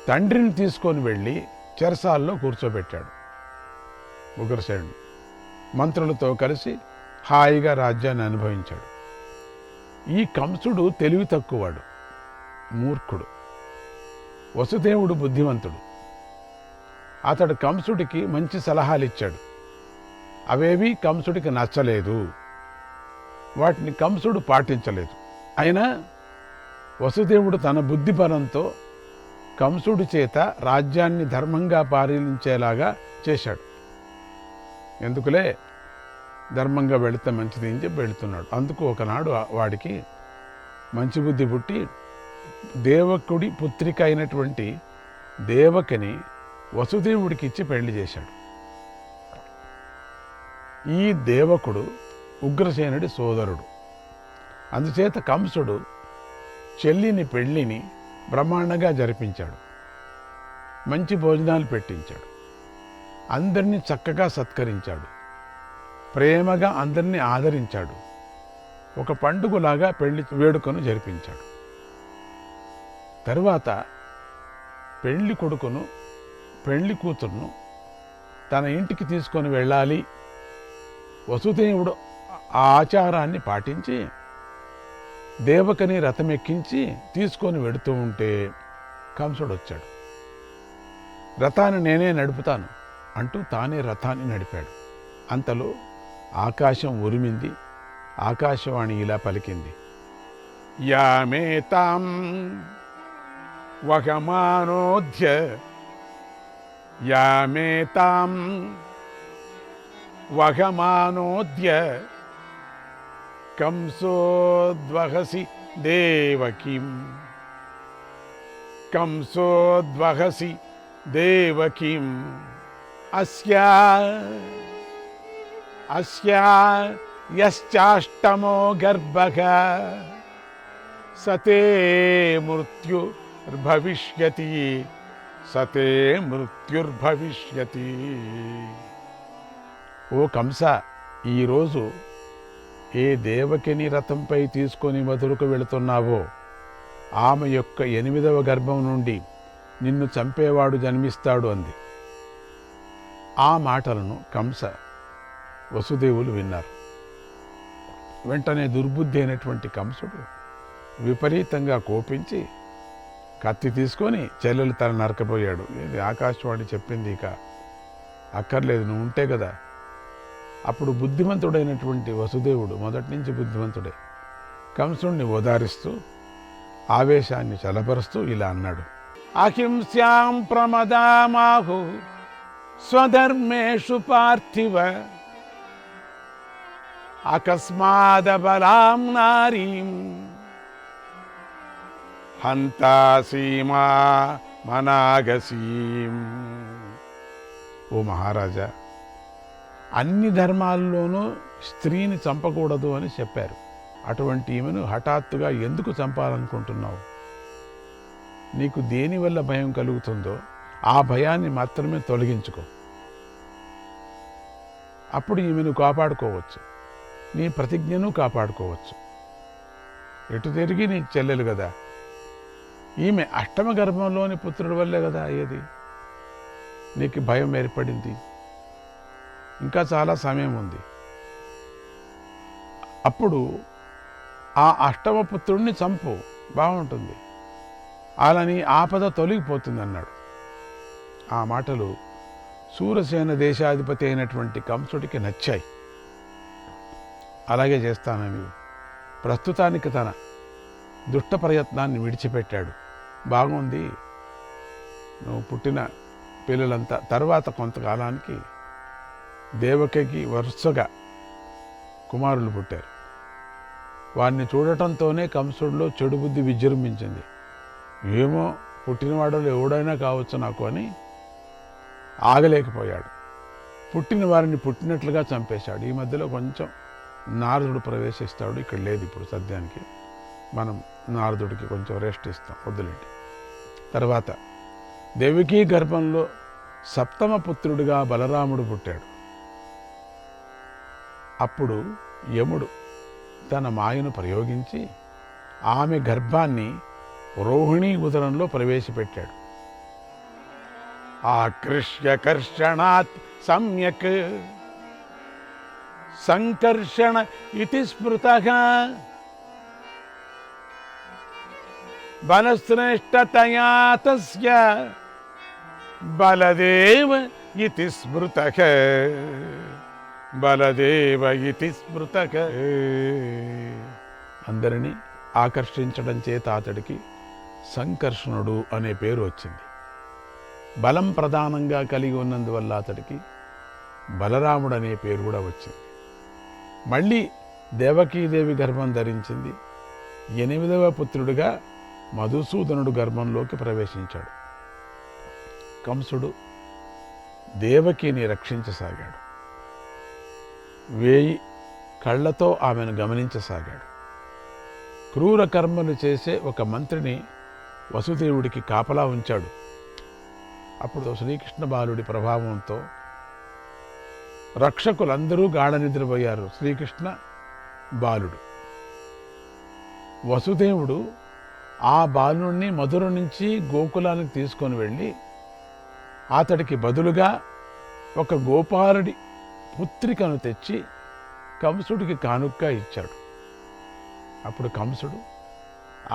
తండ్రిని తీసుకొని వెళ్ళి చెరసాల్లో కూర్చోబెట్టాడు. ఉగ్రసేనుడు మంత్రులతో కలిసి హాయిగా రాజ్యాన్ని అనుభవించాడు. ఈ కంసుడు తెలివి తక్కువవాడు, మూర్ఖుడు. వసుదేవుడు బుద్ధిమంతుడు. అతడు కంసుడికి మంచి సలహాలు ఇచ్చాడు. అవేవి కంసుడికి నచ్చలేదు. వాటిని కంసుడు పాటించలేదు. అయినా వసుదేవుడు తన బుద్ధిబలంతో కంసుడి చేత రాజ్యాన్ని ధర్మంగా పాలించేలాగా చేశాడు. ఎందుకులే, ధర్మంగా వెళితే మంచిది అని చెప్పి వెళుతున్నాడు. అందుకు ఒకనాడు వాడికి మంచి బుద్ధి పుట్టి దేవకుడి పుత్రిక అయినటువంటి దేవకిని వసుదేవుడికి ఇచ్చి పెళ్లి చేశాడు. ఈ దేవకుడు ఉగ్రసేనుడి సోదరుడు. అందుచేత కంసుడు చెల్లిని పెళ్లిని బ్రహ్మాండంగా జరిపించాడు. మంచి భోజనాలు పెట్టించాడు. అందరినీ చక్కగా సత్కరించాడు. ప్రేమగా అందరినీ ఆదరించాడు. ఒక పండుగలాగా పెళ్లి వేడుకను జరిపించాడు. తరువాత పెళ్లి కొడుకును పెళ్లి కూతురును తన ఇంటికి తీసుకొని వెళ్ళాలి. వసుదేవుడు ఆ ఆచారాన్ని పాటించి దేవకని రథమెక్కించి తీసుకొని వెడుతూ ఉంటే కంసుడు వచ్చాడు. రథాన్ని నేనే నడుపుతాను అంటూ తానే రథాన్ని నడిపాడు. అంతలో ఆకాశం ఉరిమింది. ఆకాశవాణి ఇలా పలికింది, యామేతాం వహమానోధ్య యామేతాం వహమానోద్య కంసోద్వహసి దేవకీం కంసోద్వహసి దేవకీం అస్యా అస్యా యశ్చాష్టమో గర్భః సతే మృత్యుర్భవిష్యతి సతే మృత్యుర్భవిష్యతి. ఓ కంస, ఈరోజు ఏ దేవకిని రథంపై తీసుకొని మధురకు వెళుతున్నావో ఆమె యొక్క 8వ గర్భం నుండి నిన్ను చంపేవాడు జన్మిస్తాడు అంది. ఆ మాటలను కంస వసుదేవులు విన్నారు. వెంటనే దుర్బుద్ధి అయినటువంటి కంసుడు విపరీతంగా కోపించి కత్తి తీసుకొని చెల్లెలు తల నరకపోయాడు. ఇది ఆకాశవాణి చెప్పింది, ఇక అక్కర్లేదు, నువ్వు ఉంటే కదా. అప్పుడు బుద్ధిమంతుడైనటువంటి వసుదేవుడు, మొదటి నుంచి బుద్ధిమంతుడే, కంసుడిని ఓదారిస్తూ ఆవేశాన్ని చలపరుస్తూ ఇలా అన్నాడు, అహింస్యాం ప్రమదామాహు స్వధర్మేషు పార్థివ అకస్మాదబలాం నారీం హంతా సీమా మనాగసీం. ఓ మహారాజా, అన్ని ధర్మాల్లోనూ స్త్రీని చంపకూడదు అని చెప్పారు. అటువంటి ఈమెను హఠాత్తుగా ఎందుకు చంపాలనుకుంటున్నావు? నీకు దేనివల్ల భయం కలుగుతుందో ఆ భయాన్ని మాత్రమే తొలగించుకో. అప్పుడు ఈమెను కాపాడుకోవచ్చు, నీ ప్రతిజ్ఞను కాపాడుకోవచ్చు. ఎటు తిరిగి నీ చెల్లెలు కదా. ఈమె అష్టమ గర్భంలోని పుత్రుడి వల్లే కదా అయ్యేది. నీకు భయం ఏర్పడింది. ఇంకా చాలా సమయం ఉంది. అప్పుడు ఆ అష్టమ పుత్రుడిని చంపు, బాగుంటుంది. అలా నీ ఆపద తొలగిపోతుంది అన్నాడు. ఆ మాటలు శూరసేన దేశాధిపతి అయినటువంటి కంసుడికి నచ్చాయి. అలాగే చేస్తానని ప్రస్తుతానికి తన దుష్ట ప్రయత్నాన్ని విడిచిపెట్టాడు. బాగుంది, నువ్వు పుట్టిన పిల్లలంతా తర్వాత కొంతకాలానికి దేవకికి వరుసగా కుమారులు పుట్టారు. వారిని చూడటంతోనే కంసుడిలో చెడు బుద్ధి విజృంభించింది. ఏమో పుట్టినవాడలో ఎవడైనా కావచ్చు నాకు అని ఆగలేకపోయాడు. పుట్టిన వారిని పుట్టినట్లుగా చంపేశాడు. ఈ మధ్యలో కొంచెం నారదుడు ప్రవేశిస్తాడు. ఇక్కడ లేదు ఇప్పుడు సద్యానికి. మనం నారదుడికి కొంచెం రెస్ట్ ఇస్తాం, వద్దులేండి. తర్వాత దేవికీ గర్భంలో సప్తమ పుత్రుడిగా బలరాముడు పుట్టాడు. అప్పుడు యముడు తన మాయను ప్రయోగించి ఆమె గర్భాన్ని రోహిణీ ఉదరంలో ప్రవేశపెట్టాడు. ఆకృష్య కర్షణాత్ సమ్యక్ సంకర్షణ ఇతి స్మృతః బలశ్రేష్టతయా తస్య బలదేవ ఇతి స్మృతః బలదేవ ఇతి స్మృతః. అందరినీ ఆకర్షించడం చేత అతడికి సంకర్షణుడు అనే పేరు వచ్చింది. బలం ప్రధానంగా కలిగి ఉన్నందువల్ల అతడికి బలరాముడు అనే పేరు కూడా వచ్చింది. మళ్ళీ దేవకీదేవి గర్భం ధరించింది. 8వ పుత్రుడిగా మధుసూదనుడు గర్భంలోకి ప్రవేశించాడు. కంసుడు దేవకిని రక్షించసాగాడు. 1000 కళ్ళతో ఆమెను గమనించసాగాడు. క్రూర కర్మలు చేసే ఒక మంత్రిని వసుదేవుడికి కాపలా ఉంచాడు. అప్పుడు శ్రీకృష్ణ బాలుడి ప్రభావంతో రక్షకులందరూ గాఢ నిద్రపోయారు. శ్రీకృష్ణ బాలుడు వసుదేవుడు ఆ బాలుడిని మధుర నుంచి గోకులానికి తీసుకొని వెళ్ళి అతడికి బదులుగా ఒక గోపాలుడి పుత్రికను తెచ్చి కంసుడికి కానుకగా ఇచ్చాడు. అప్పుడు కంసుడు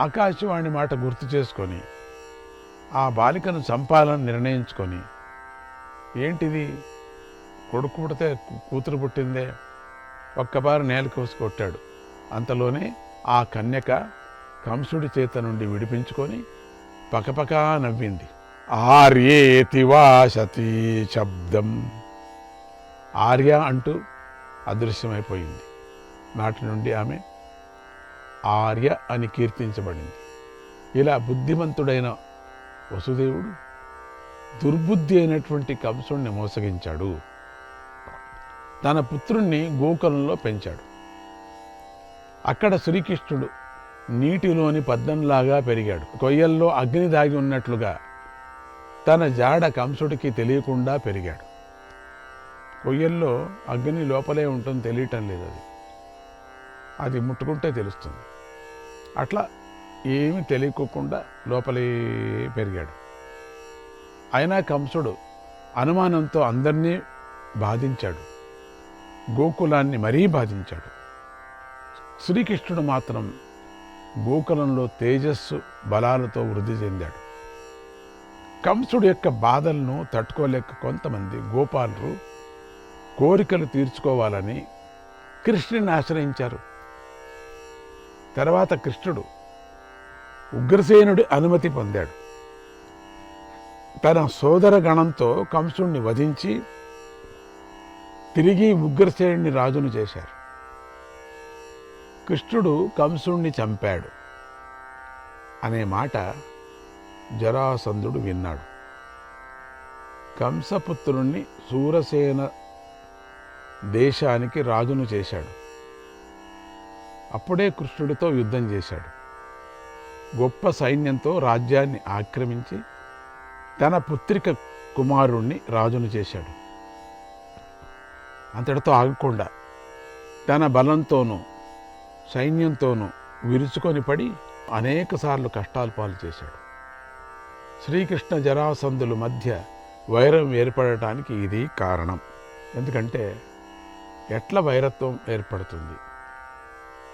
ఆకాశవాణి మాట గుర్తు చేసుకొని ఆ బాలికను చంపాలని నిర్ణయించుకొని, ఏంటిది కొడుకు పుడితే కూతురు పుట్టిందే, ఒక్కబారు నేల కోసి కొట్టాడు. అంతలోనే ఆ కన్యక కంసుడి చేత నుండి విడిపించుకొని పకపకా నవ్వింది. ఆర్యేతి వాసతి శబ్దం, ఆర్య అంటూ అదృశ్యమైపోయింది. నాటి నుండి ఆమె ఆర్య అని కీర్తించబడింది. ఇలా బుద్ధిమంతుడైన వసుదేవుడు దుర్బుద్ధి అయినటువంటి కంసుడిని మోసగించాడు. తన పుత్రుణ్ణి గోకులంలో పెంచాడు. అక్కడ శ్రీకృష్ణుడు నీటిలోని పద్మంలాగా పెరిగాడు. కొయ్యల్లో అగ్ని దాగి ఉన్నట్లుగా తన జాడ కంసుడికి తెలియకుండా పెరిగాడు. కొయ్యల్లో అగ్ని లోపలే ఉంటుంది, తెలియటం లేదు. అది ముట్టుకుంటే తెలుస్తుంది. అట్లా ఏమీ తెలియకోకుండా లోపలే పెరిగాడు. అయినా కంసుడు అనుమానంతో అందరినీ బాధించాడు. గోకులాన్ని మరీ బాధించాడు. శ్రీకృష్ణుడు మాత్రం గోకులంలో తేజస్సు బలాలతో వృద్ధి చెందాడు. కంసుడు యొక్క బాధలను తట్టుకోలేక కొంతమంది గోపాలురు కోరికలు తీర్చుకోవాలని కృష్ణుని ఆశ్రయించారు. తర్వాత కృష్ణుడు ఉగ్రసేనుడి అనుమతి పొందాడు. తన సోదర గణంతో కంసుడిని వధించి తిరిగి ఉగ్రసేనుడిని రాజును చేశారు. కృష్ణుడు కంసుడిని చంపాడు అనే మాట జరాసంధుడు విన్నాడు. కంసపుత్రుణ్ణి శూరసేన దేశానికి రాజును చేశాడు. అప్పుడే కృష్ణుడితో యుద్ధం చేశాడు. గొప్ప సైన్యంతో రాజ్యాన్ని ఆక్రమించి తన పుత్రిక కుమారుణ్ణి రాజును చేశాడు. అంతటితో ఆగకుండా తన బలంతోనూ సైన్యంతోనూ విరుచుకొని పడి అనేకసార్లు కష్టాలు పాలు చేశాడు. శ్రీకృష్ణ జరాసంధుల మధ్య వైరం ఏర్పడటానికి ఇది కారణం. ఎందుకంటే ఎట్లా వైరత్వం ఏర్పడుతుంది,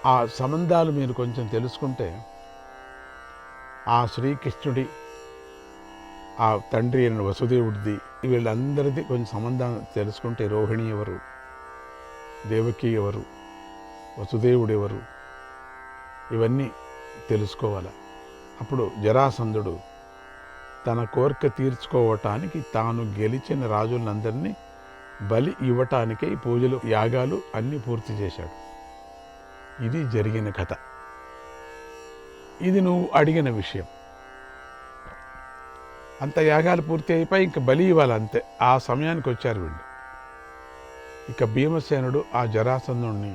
ఆ సంబంధాలు మీరు కొంచెం తెలుసుకుంటే, ఆ శ్రీకృష్ణుడి ఆ తండ్రి అయిన వసుదేవుడిది వీళ్ళందరిది కొంచెం సంబంధం తెలుసుకుంటే, రోహిణి ఎవరు, దేవకి ఎవరు, వసుదేవుడు ఎవరు, ఇవన్నీ తెలుసుకోవాలి. అప్పుడు జరాసంధుడు తన కోరిక తీర్చుకోవటానికి తాను గెలిచిన రాజులందరినీ బలి ఇవ్వటానికై పూజలు యాగాలు అన్నీ పూర్తి చేశాడు. ఇది జరిగిన కథ. ఇది నువ్వు అడిగిన విషయం. అంత యాగాలు పూర్తి అయిపోయి ఇంక బలి ఇవ్వాలి అంతే. ఆ సమయానికి వచ్చారు వీళ్ళు. ఇక భీమసేనుడు ఆ జరాసంధుణ్ణి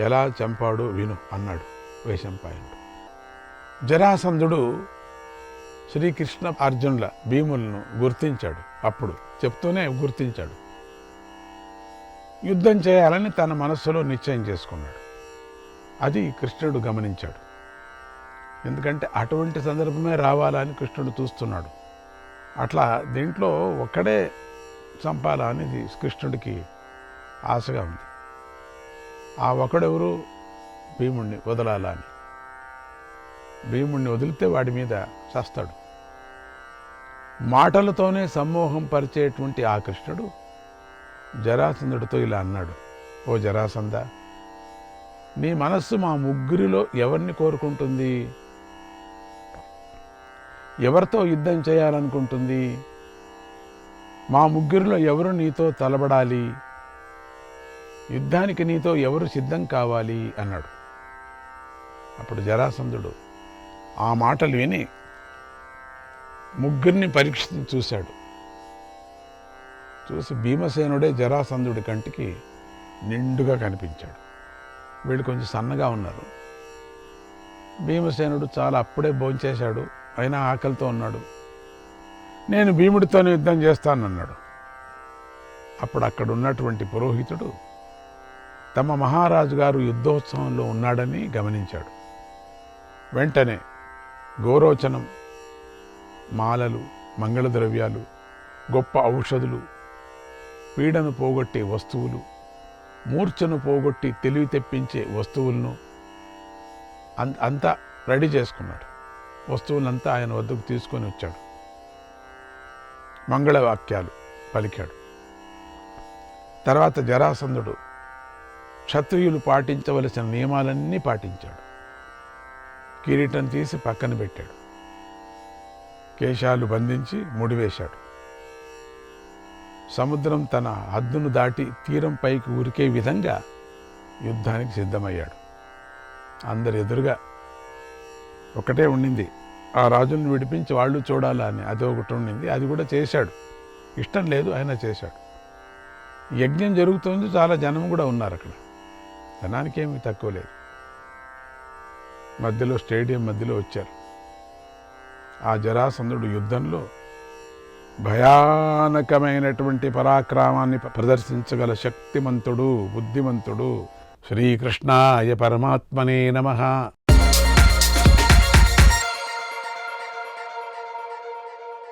ఎలా చంపాడో విను అన్నాడు వైశంపాయనుడు. జరాసంధుడు శ్రీకృష్ణ అర్జునుల భీములను గుర్తించాడు. అప్పుడు చెప్తూనే గుర్తించాడు. యుద్ధం చేయాలని తన మనస్సులో నిశ్చయం చేసుకున్నాడు. అది కృష్ణుడు గమనించాడు. ఎందుకంటే అటువంటి సందర్భమే రావాలని కృష్ణుడు చూస్తున్నాడు. అట్లా దీంట్లో ఒక్కడే చంపాలా అనేది కృష్ణుడికి ఆశగా ఉంది. ఆ ఒకడెవరు, భీముణ్ణి వదలాలా అని. భీముణ్ణి వదిలితే వాడి మీద చస్తాడు. మాటలతోనే సమ్మోహం పరిచేటువంటి ఆ కృష్ణుడు జరాసంధుడితో ఇలా అన్నాడు, ఓ జరాసంధ, నీ మనస్సు మా ముగ్గురిలో ఎవరిని కోరుకుంటుంది? ఎవరితో యుద్ధం చేయాలనుకుంటుంది? మా ముగ్గురిలో ఎవరు నీతో తలబడాలి? యుద్ధానికి నీతో ఎవరు సిద్ధం కావాలి అన్నాడు. అప్పుడు జరాసంధుడు ఆ మాటలు విని ముగ్గురిని పరీక్షించి చూశాడు. చూసి భీమసేనుడే జరాసంధుడి కంటికి నిండుగా కనిపించాడు. వీళ్ళు కొంచెం సన్నగా ఉన్నారు. భీమసేనుడు చాలా అప్పుడే భోంచేశాడు, అయినా ఆకలితో ఉన్నాడు. నేను భీముడితోనే యుద్ధం చేస్తానన్నాడు. అప్పుడు అక్కడ ఉన్నటువంటి పురోహితుడు తమ మహారాజు గారు యుద్ధోత్సవంలో ఉన్నాడని గమనించాడు. వెంటనే గోరోచనం, మాలలు, మంగళద్రవ్యాలు, గొప్ప ఔషధులు, పీడను పోగొట్టే వస్తువులు, మూర్ఛను పోగొట్టి తెలివి తెప్పించే వస్తువులను అంతా రెడీ చేసుకున్నాడు. వస్తువులంతా ఆయన వద్దకు తీసుకొని వచ్చాడు. మంగళవాక్యాలు పలికాడు. తర్వాత జరాసంధుడు క్షత్రియులు పాటించవలసిన నియమాలన్నీ పాటించాడు. కిరీటం తీసి పక్కన పెట్టాడు. కేశాలు బంధించి ముడివేశాడు. సముద్రం తన హద్దును దాటి తీరం పైకి ఉరికే విధంగా యుద్ధానికి సిద్ధమయ్యాడు. అందరి ఎదురుగా ఒకటే ఉండింది, ఆ రాజుల్ని విడిపించి వాళ్ళు చూడాలా అని. అది ఒకటి ఉండింది. అది కూడా చేశాడు. ఇష్టం లేదు, ఆయన చేశాడు. యజ్ఞం జరుగుతుంది, చాలా జనం కూడా ఉన్నారు అక్కడ. జనానికి ఏమీ తక్కువ లేదు. మధ్యలో స్టేడియం మధ్యలో వచ్చారు. ఆ జరాసంధుడు యుద్ధంలో భయానకమైనటువంటి పరాక్రమాన్ని ప్రదర్శించగల శక్తిమంతుడు, బుద్ధిమంతుడు. శ్రీకృష్ణాయ పరమాత్మనే నమః.